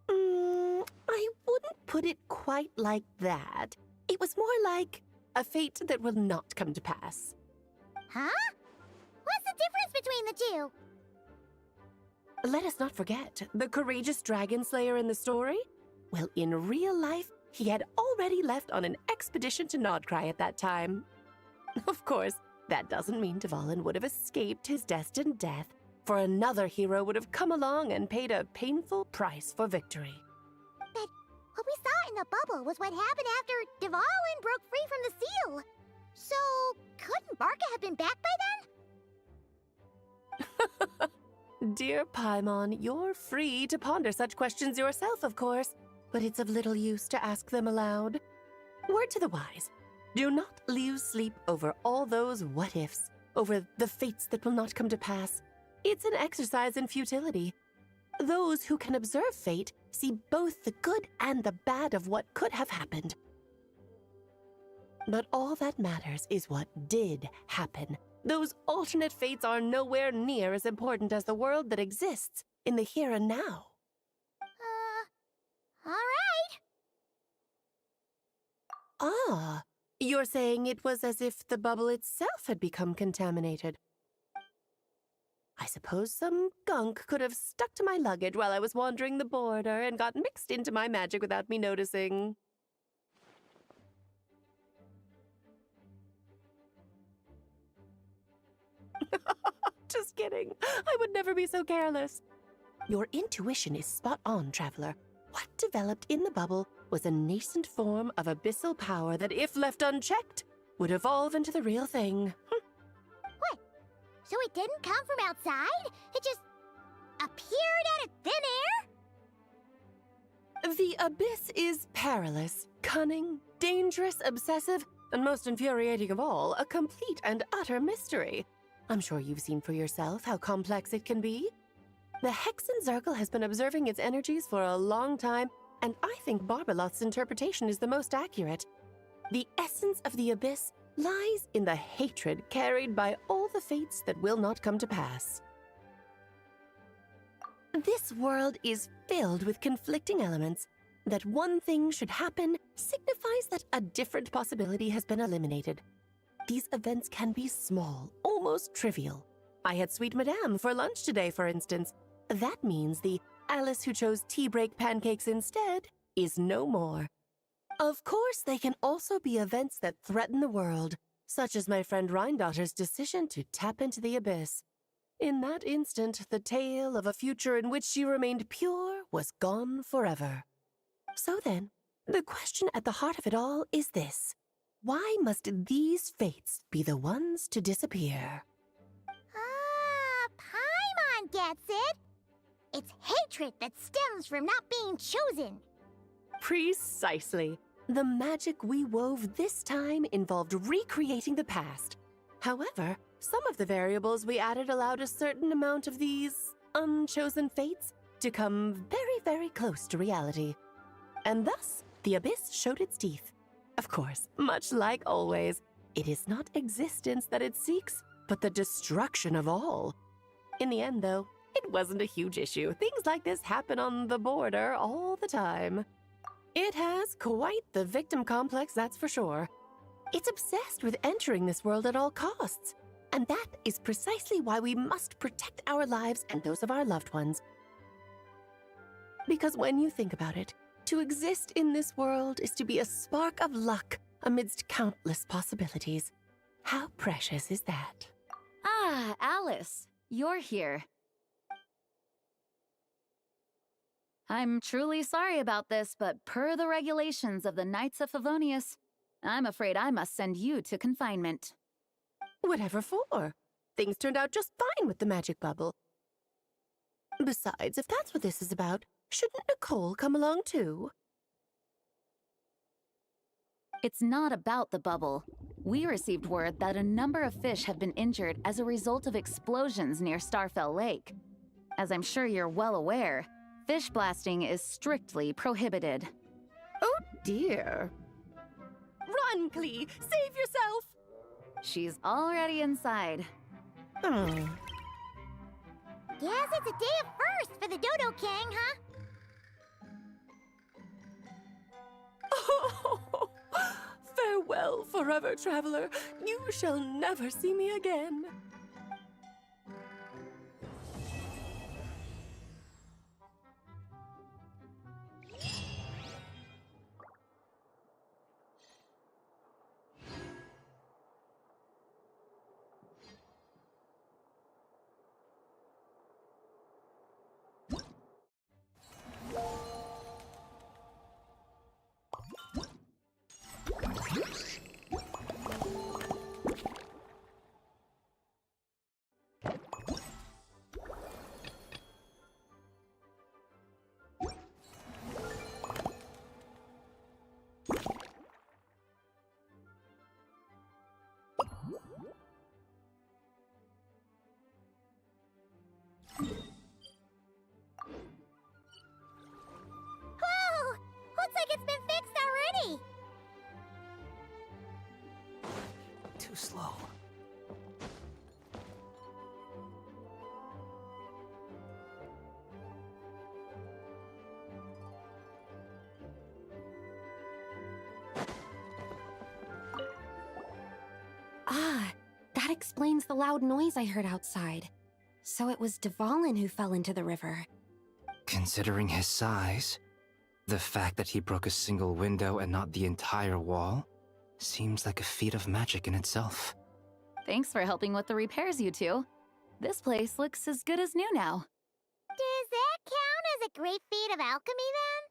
I wouldn't put it quite like that. It was more like a fate that will not come to pass. Huh? What's the difference between the two? Let us not forget the courageous dragon slayer in the story. Well, in real life, he had already left on an expedition to Nodcry at that time. Of course, that doesn't mean Dvalin would have escaped his destined death, for another hero would have come along and paid a painful price for victory. But what we saw in the bubble was what happened after Dvalin broke free from the seal. So, couldn't Barca have been back by then? Dear Paimon, you're free to ponder such questions yourself, of course, but it's of little use to ask them aloud. Word to the wise, do not lose sleep over all those what-ifs, over the fates that will not come to pass. It's an exercise in futility. Those who can observe fate see both the good and the bad of what could have happened. But all that matters is what did happen. Those alternate fates are nowhere near as important as the world that exists in the here and now. All right. Ah, you're saying it was as if the bubble itself had become contaminated. I suppose some gunk could have stuck to my luggage while I was wandering the border and got mixed into my magic without me noticing. Just kidding. I would never be so careless. Your intuition is spot on, Traveler. What developed in the bubble was a nascent form of abyssal power that, if left unchecked, would evolve into the real thing. What? So it didn't come from outside? It just appeared out of thin air? The abyss is perilous, cunning, dangerous, obsessive, and most infuriating of all, a complete and utter mystery. I'm sure you've seen for yourself how complex it can be. The Hexen Circle has been observing its energies for a long time, and I think Barbalot's interpretation is the most accurate. The essence of the abyss lies in the hatred carried by all the fates that will not come to pass. This world is filled with conflicting elements. That one thing should happen signifies that a different possibility has been eliminated. These events can be small, almost trivial. I had Sweet Madame for lunch today, for instance. That means the Alice who chose tea break pancakes instead is no more. Of course, they can also be events that threaten the world, such as my friend Rhindotter's decision to tap into the abyss. In that instant, the tale of a future in which she remained pure was gone forever. So then, the question at the heart of it all is this. Why must these fates be the ones to disappear? Ah, Paimon gets it! It's hatred that stems from not being chosen. Precisely. The magic we wove this time involved recreating the past. However, some of the variables we added allowed a certain amount of these unchosen fates to come very, very close to reality. And thus, the abyss showed its teeth. Of course, much like always, it is not existence that it seeks, but the destruction of all. In the end, though, it wasn't a huge issue. Things like this happen on the border all the time. It has quite the victim complex, that's for sure. It's obsessed with entering this world at all costs. And that is precisely why we must protect our lives and those of our loved ones. Because when you think about it, to exist in this world is to be a spark of luck amidst countless possibilities. How precious is that? Ah, Alice, you're here. I'm truly sorry about this, but per the regulations of the Knights of Favonius, I'm afraid I must send you to confinement. Whatever for? Things turned out just fine with the magic bubble. Besides, if that's what this is about, shouldn't Nicole come along too? It's not about the bubble. We received word that a number of fish have been injured as a result of explosions near Starfell Lake. As I'm sure you're well aware, fish blasting is strictly prohibited. Oh dear. Run, Klee! Save yourself! She's already inside. Guess it's a day of first for the Dodo King, huh? Oh, farewell forever, traveler. You shall never see me again. Whoa! Looks like it's been fixed already! Too slow. explains the loud noise I heard outside. So it was Dvalin who fell into the river. Considering his size, the fact that he broke a single window and not the entire wall seems like a feat of magic in itself. Thanks for helping with the repairs, you two. This place looks as good as new now. Does that count as a great feat of alchemy then?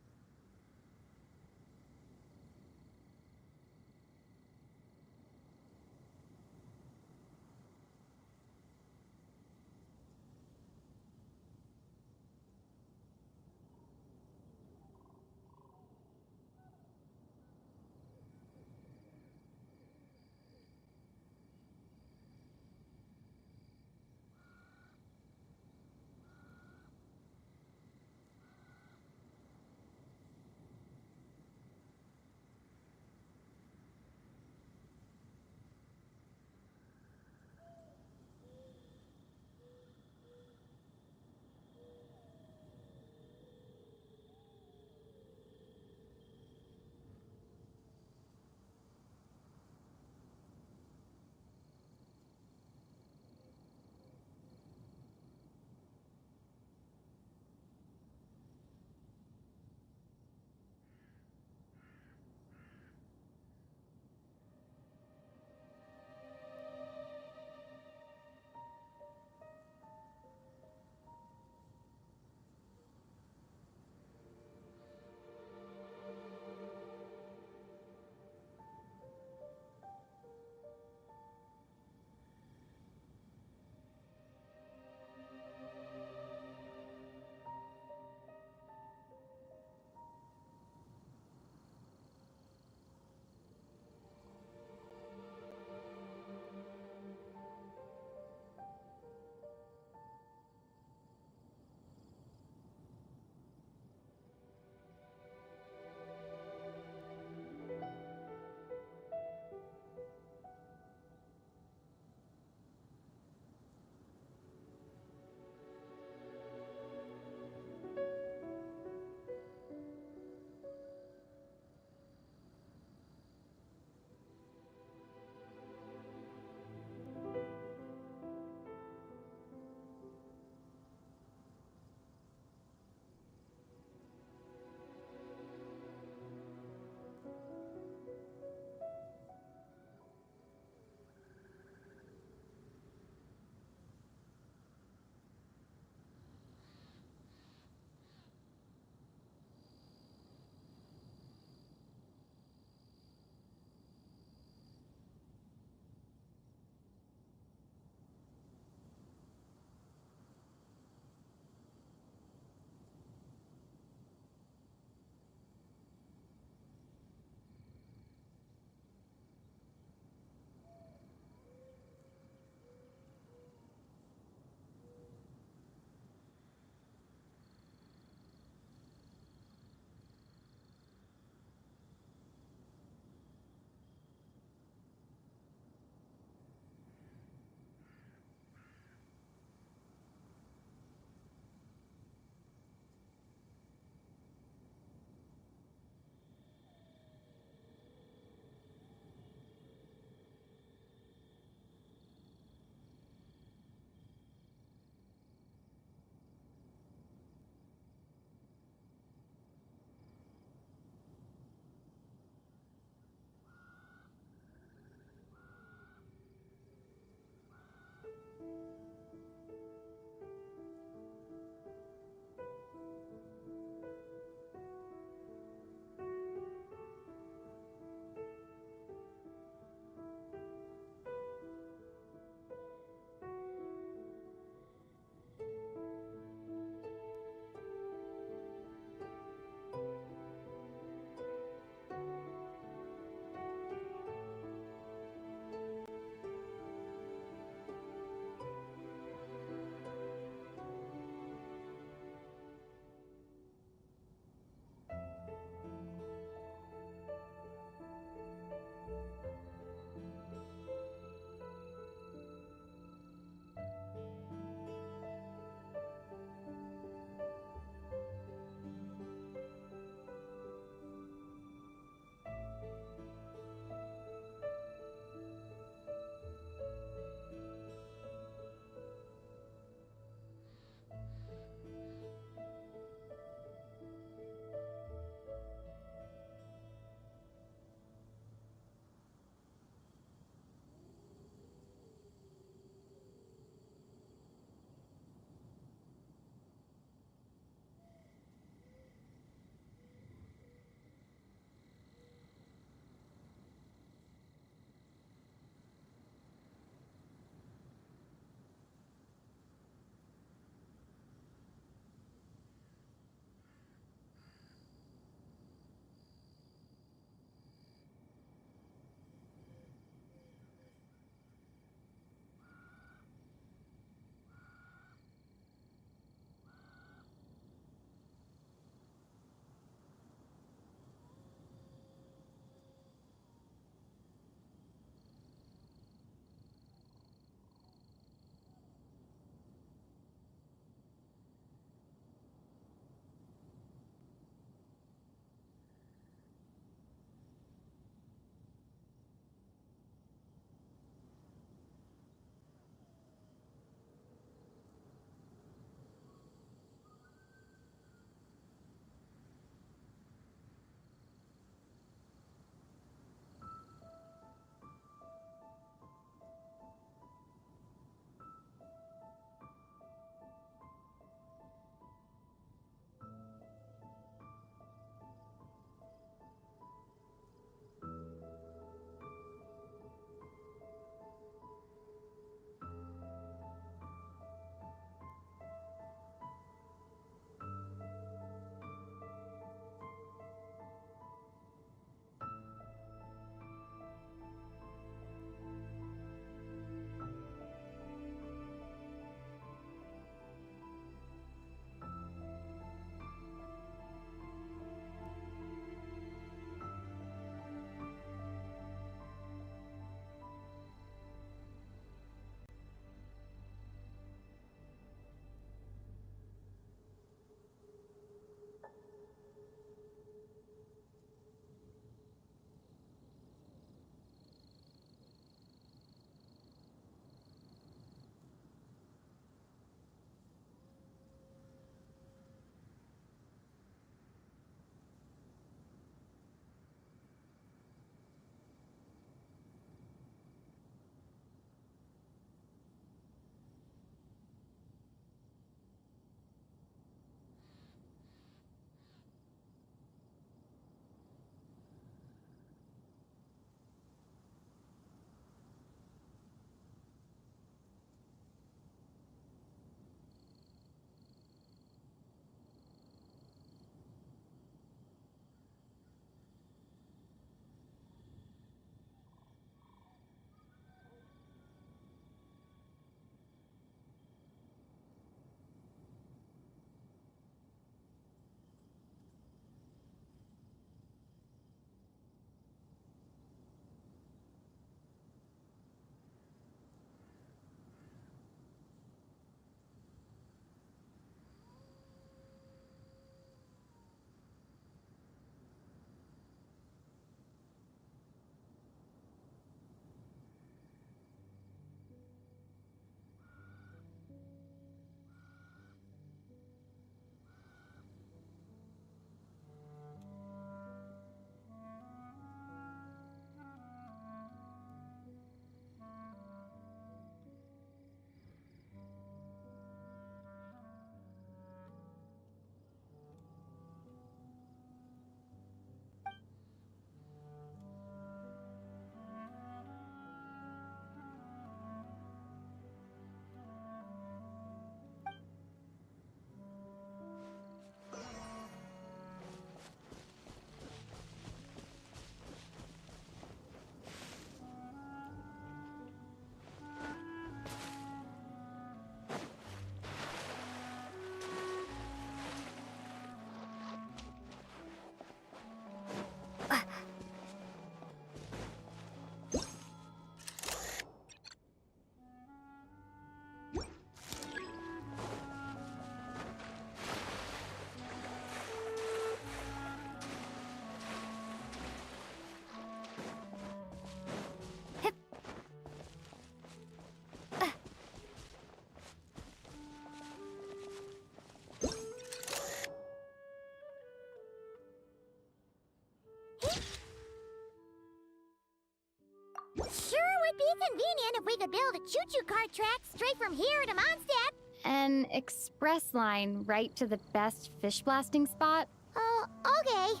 would be convenient if we could build a choo-choo cart track straight from here to Mondstadt. An express line right to the best fish blasting spot? Oh, okay.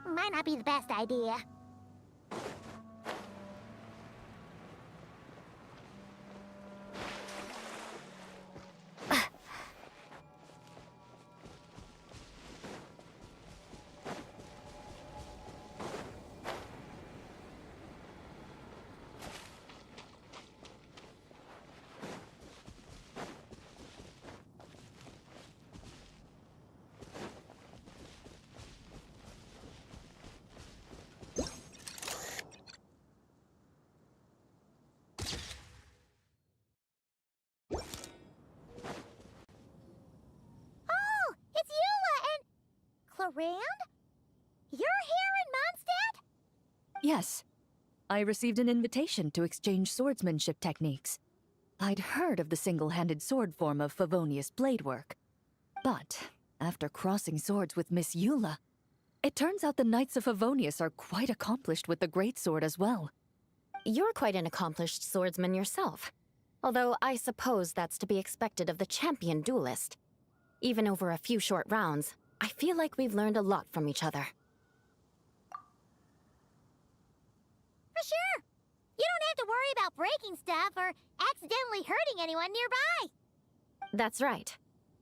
Might not be the best idea. Rand? You're here in Mondstadt? Yes. I received an invitation to exchange swordsmanship techniques. I'd heard of the single-handed sword form of Favonius blade work. But, after crossing swords with Miss Eula, it turns out the Knights of Favonius are quite accomplished with the greatsword as well. You're quite an accomplished swordsman yourself. Although I suppose that's to be expected of the champion duelist. Even over a few short rounds, I feel like we've learned a lot from each other. For sure. You don't have to worry about breaking stuff or accidentally hurting anyone nearby. That's right.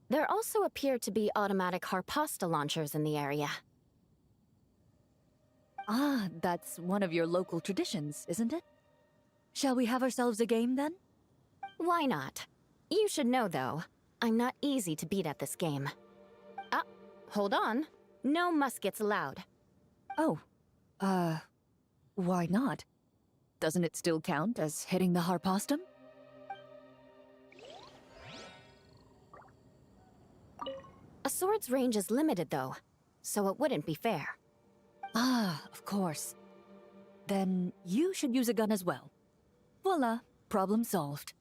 There also appear to be automatic harpasta launchers in the area. Ah, that's one of your local traditions, isn't it? Shall we have ourselves a game, then? Why not? You should know, though, I'm not easy to beat at this game. Ah, hold on. No muskets allowed. Oh, why not? Doesn't it still count as hitting the harpastum? A sword's range is limited, though, so it wouldn't be fair. Ah, of course. Then you should use a gun as well. Voila, problem solved.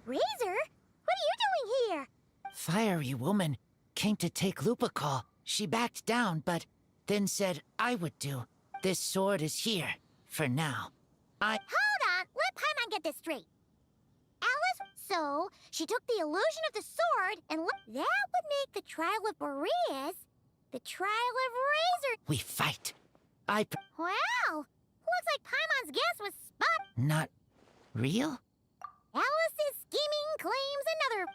Razor? What are you doing here? Fiery woman came to take Lupical. She backed down, but then said I would do. This sword is here, for now. Hold on, let Paimon get this straight. Alice, so she took the illusion of the sword and that would make the trial of Boreas the trial of Razor. We fight. Wow, looks like Paimon's guess was spot. Not real? Alice's scheming claims another.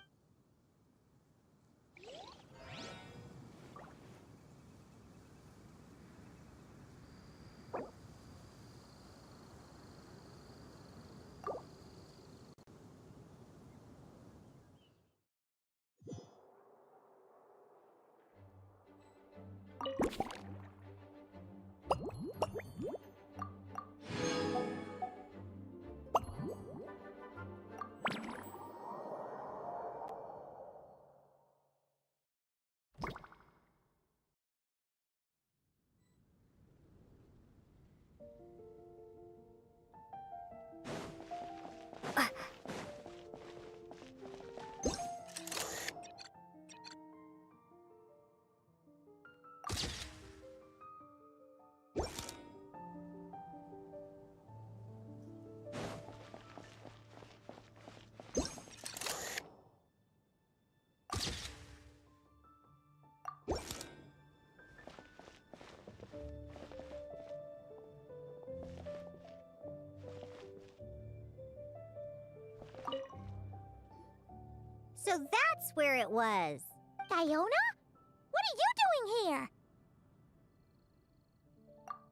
So that's where it was. Diona? What are you doing here?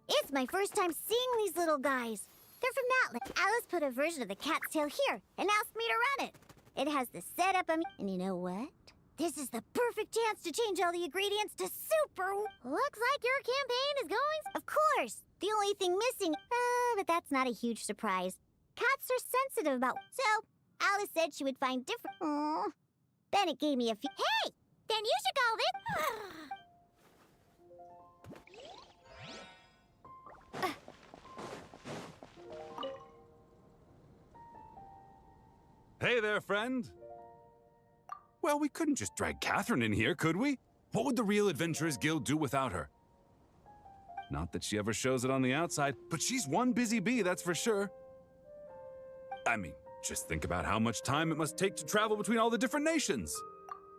It's my first time seeing these little guys. They're from Outlet. Alice put a version of the cat's tail here and asked me to run it. It has the setup and you know what? This is the perfect chance to change all the ingredients to super... Looks like your campaign is going... Of course! The only thing missing... but that's not a huge surprise. Cats are sensitive about... So, Alice said she would find different... Then it gave me a few... Hey! Then you should go then... Hey there, friend. Well, we couldn't just drag Catherine in here, could we? What would the Real Adventurers Guild do without her? Not that she ever shows it on the outside, but she's one busy bee, that's for sure. I mean, just think about how much time it must take to travel between all the different nations.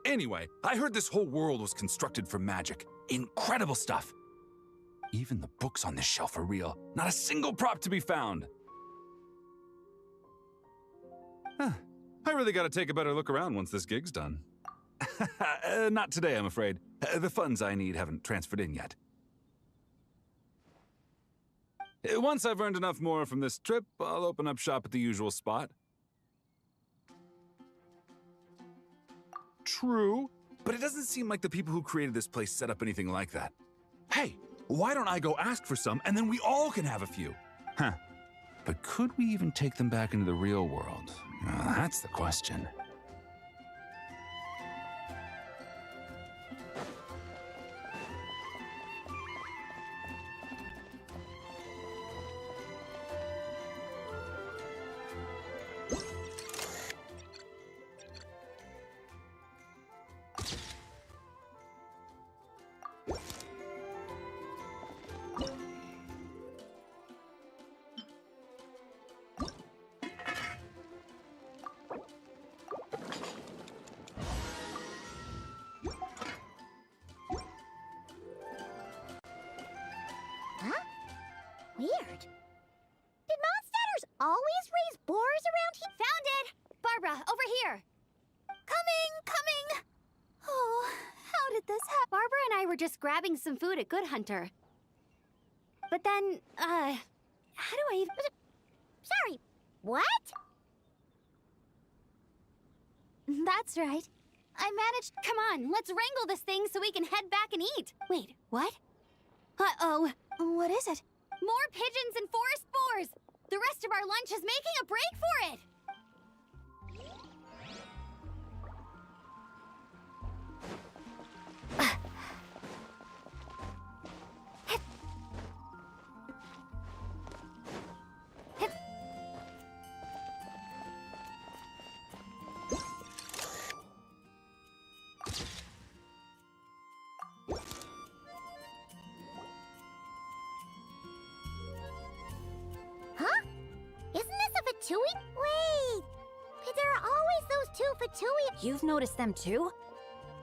Anyway, I heard this whole world was constructed for magic. Incredible stuff. Even the books on this shelf are real. Not a single prop to be found. Huh. I really gotta take a better look around once this gig's done. Not today, I'm afraid. The funds I need haven't transferred in yet. Once I've earned enough more from this trip, I'll open up shop at the usual spot. True, but it doesn't seem like the people who created this place set up anything like that. Hey, why don't I go ask for some, and then we all can have a few? Huh. But could we even take them back into the real world? That's the question. Weird. Did Mondstadters always raise boars around here? Found it! Barbara, over here! Coming! Oh, how did this happen? Barbara and I were just grabbing some food at Good Hunter. But then, how do I even... Sorry, what? That's right. I managed... Come on, let's wrangle this thing so we can head back and eat. Wait, what? Uh-oh. What is it? More pigeons and forest boars! The rest of our lunch is making a break for it! Fatui? Wait! There are always those two Fatui. You've noticed them too?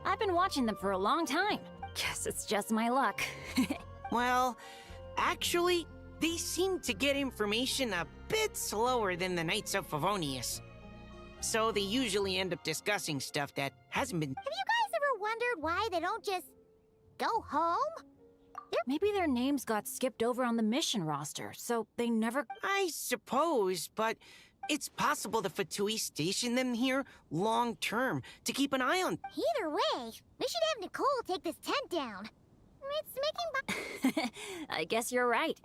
I've been watching them for a long time. Guess it's just my luck. Well, actually, they seem to get information a bit slower than the Knights of Favonius. So they usually end up discussing stuff that hasn't been... Have you guys ever wondered why they don't just go home? Maybe their names got skipped over on the mission roster, so they never... I suppose, but it's possible the Fatui stationed them here long-term to keep an eye on... Either way, we should have Nicole take this tent down. It's making... I guess you're right.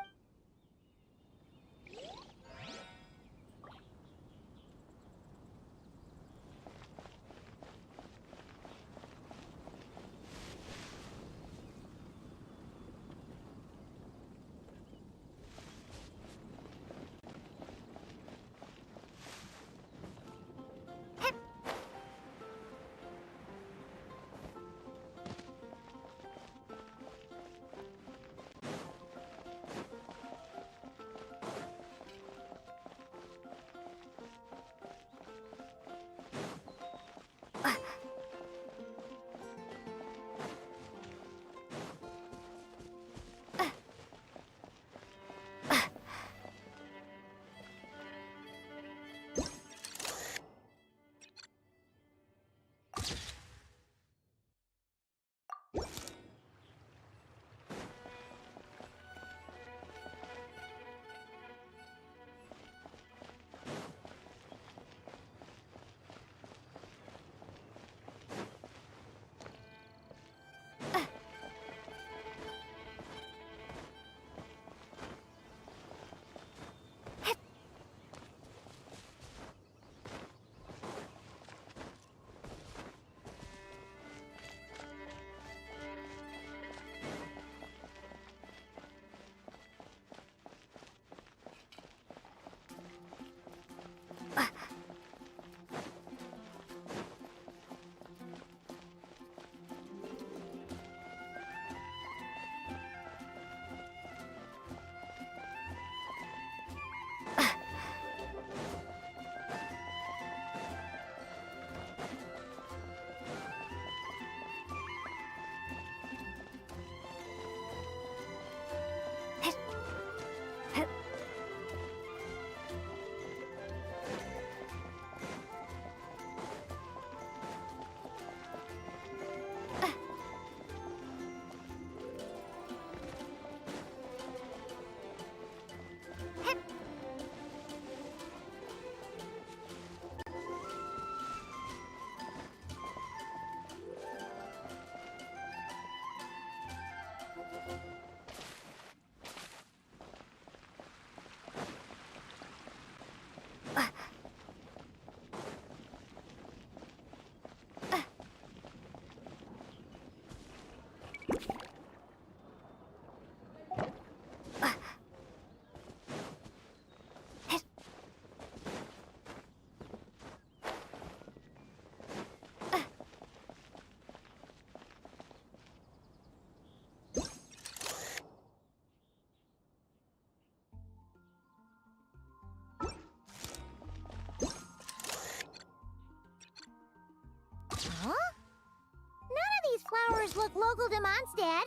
adventures look local to Mondstadt.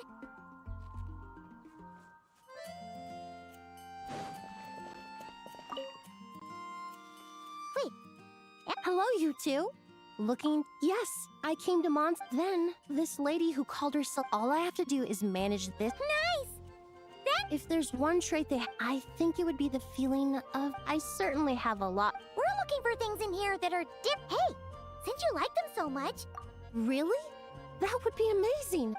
Wait. Hello, you two. Looking... Yes, I came to Mons. Then, this lady who called herself... All I have to do is manage this. Nice! Then... If there's one trait I think it would be the feeling of... I certainly have a lot. We're looking for things in here that are Hey! Since you like them so much... Really? That would be amazing.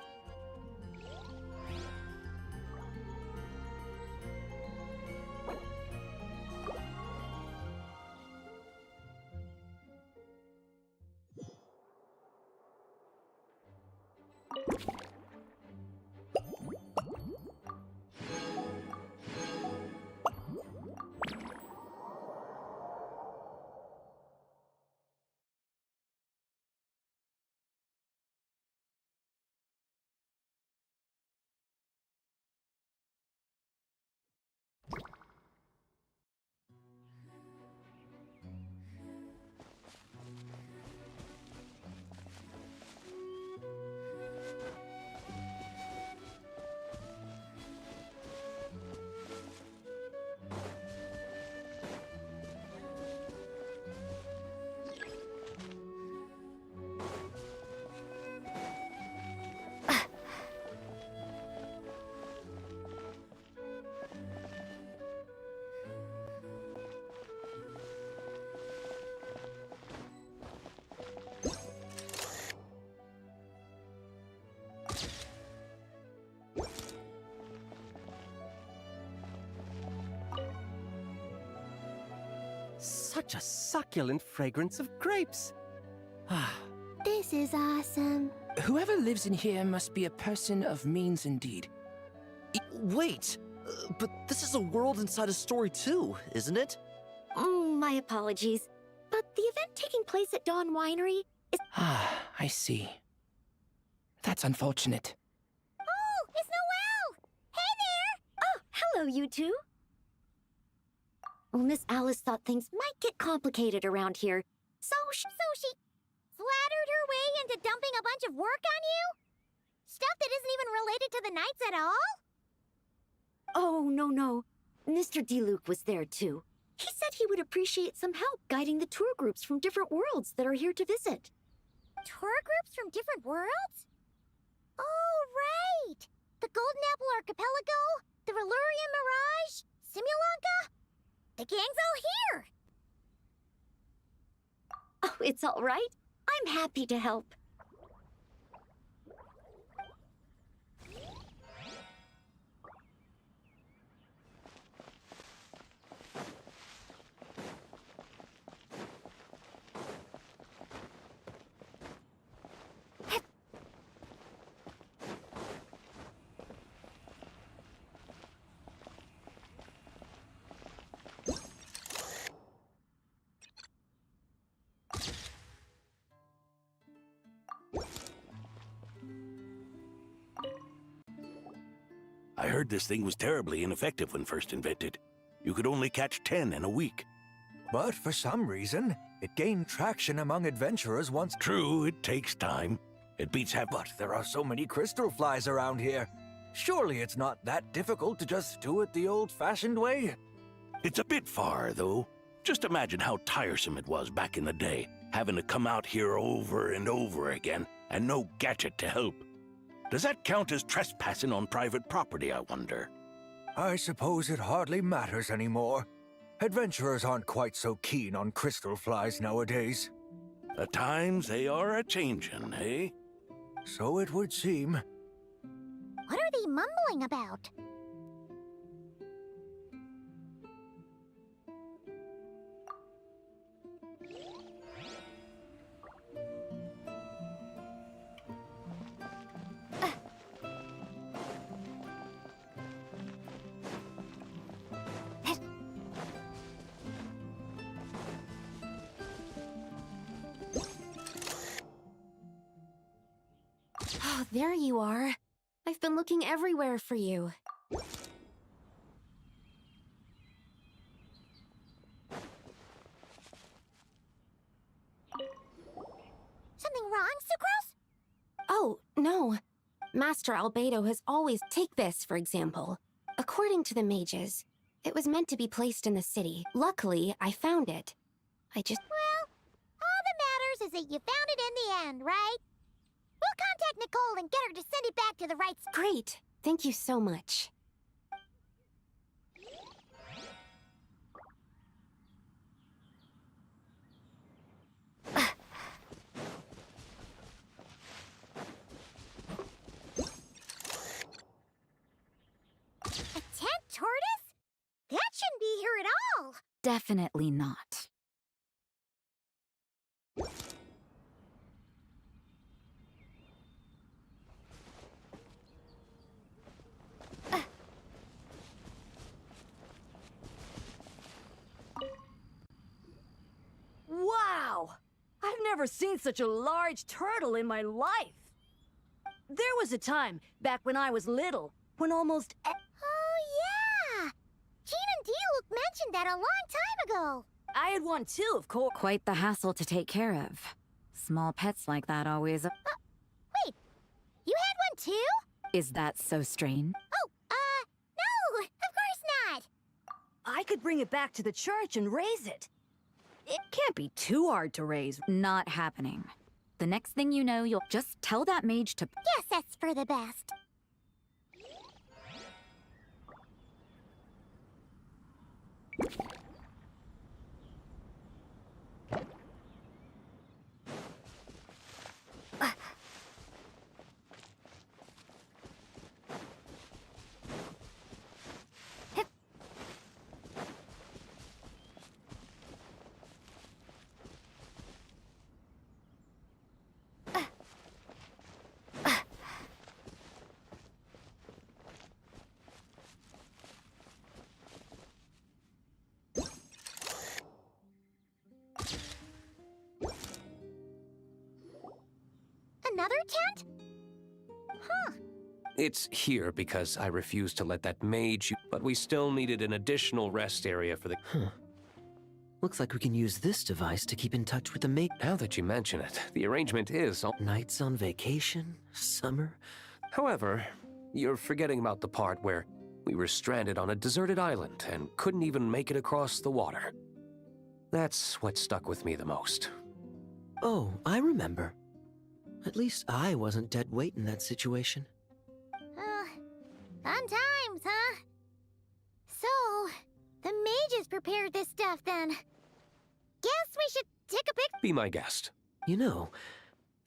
Such a succulent fragrance of grapes. This is awesome. Whoever lives in here must be a person of means indeed. Wait, but this is a world inside a story too, isn't it? My apologies. But the event taking place at Dawn Winery is... I see. That's unfortunate. Oh, it's Noelle! Hey there! Oh, hello, you two. Well, Miss Alice thought things might get complicated around here, so she Flattered her way into dumping a bunch of work on you? Stuff that isn't even related to the Knights at all? Oh, no. Mr. DeLuke was there, too. He said he would appreciate some help guiding the tour groups from different worlds that are here to visit. Tour groups from different worlds? Oh, right! The Golden Apple Archipelago, the Relurian Mirage, Simulanka. The gang's all here! Oh, it's all right. I'm happy to help. I heard this thing was terribly ineffective when first invented. You could only catch 10 in a week. But for some reason, it gained traction among adventurers once... True, it takes time. It beats But there are so many crystal flies around here. Surely it's not that difficult to just do it the old-fashioned way? It's a bit far, though. Just imagine how tiresome it was back in the day, having to come out here over and over again, and no gadget to help. Does that count as trespassing on private property, I wonder? I suppose it hardly matters anymore. Adventurers aren't quite so keen on crystal flies nowadays. At times they are a-changin', eh? So it would seem. What are they mumbling about? Oh, there you are. I've been looking everywhere for you. Something wrong, Sucrose? Oh, no. Master Albedo has always... Take this, for example. According to the mages, it was meant to be placed in the city. Luckily, I found it. I just... Well, all that matters is that you found it in the end, right? We'll contact Nicole and get her to send it back to the right... Great. Thank you so much. A tent tortoise? That shouldn't be here at all. Definitely not. Wow! I've never seen such a large turtle in my life. There was a time, back when I was little, when almost... Oh, yeah! Jean and D-Luke mentioned that a long time ago. I had one too, of course. Quite the hassle to take care of. Small pets like that always... Wait, you had one too? Is that so strange? Oh, no, of course not. I could bring it back to the church and raise it. It can't be too hard to raise. Not happening. The next thing you know, you'll just tell that mage to... Yes, that's for the best. Another tent? Huh. It's here because I refused to let that mage, but we still needed an additional rest area for the... Looks like we can use this device to keep in touch with the mate. Now that you mention it, the arrangement is... Nights on vacation? Summer? However, you're forgetting about the part where we were stranded on a deserted island and couldn't even make it across the water. That's what stuck with me the most. Oh, I remember. At least I wasn't dead weight in that situation. Fun times, huh? So, the mages prepared this stuff then. Guess we should take a pic— Be my guest. You know,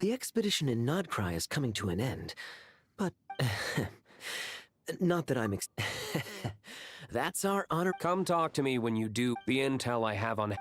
the expedition in Nodcry is coming to an end, but... not that I'm That's our honor— Come talk to me when you do. The intel I have on...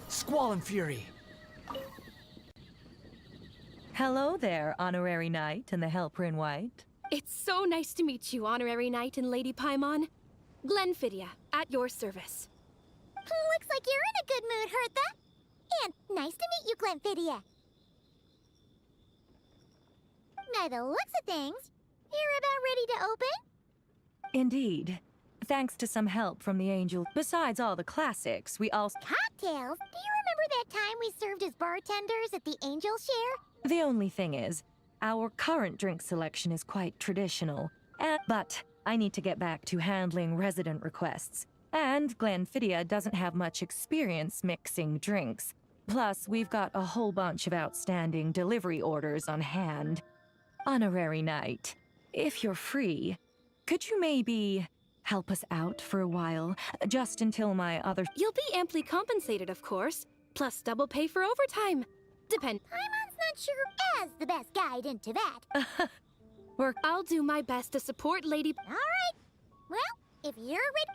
Squall and Fury! Hello there, Honorary Knight and the Helper in White. It's so nice to meet you, Honorary Knight and Lady Paimon. Glenfidia, at your service. Looks like you're in a good mood, Hertha. And nice to meet you, Glenfidia. By the looks of things, you're about ready to open? Indeed. Thanks to some help from the Angel. Besides all the classics, we also... Cocktails? Do you remember that time we served as bartenders at the Angel Share? The only thing is, our current drink selection is quite traditional. But I need to get back to handling resident requests. And Glenfidia doesn't have much experience mixing drinks. Plus, we've got a whole bunch of outstanding delivery orders on hand. Honorary Knight, if you're free, could you maybe help us out for a while, just until my other... You'll be amply compensated, of course, plus double pay for overtime. Paimon's not sure as the best guide into that. I'll do my best to support Lady... All right. Well, if you're ready...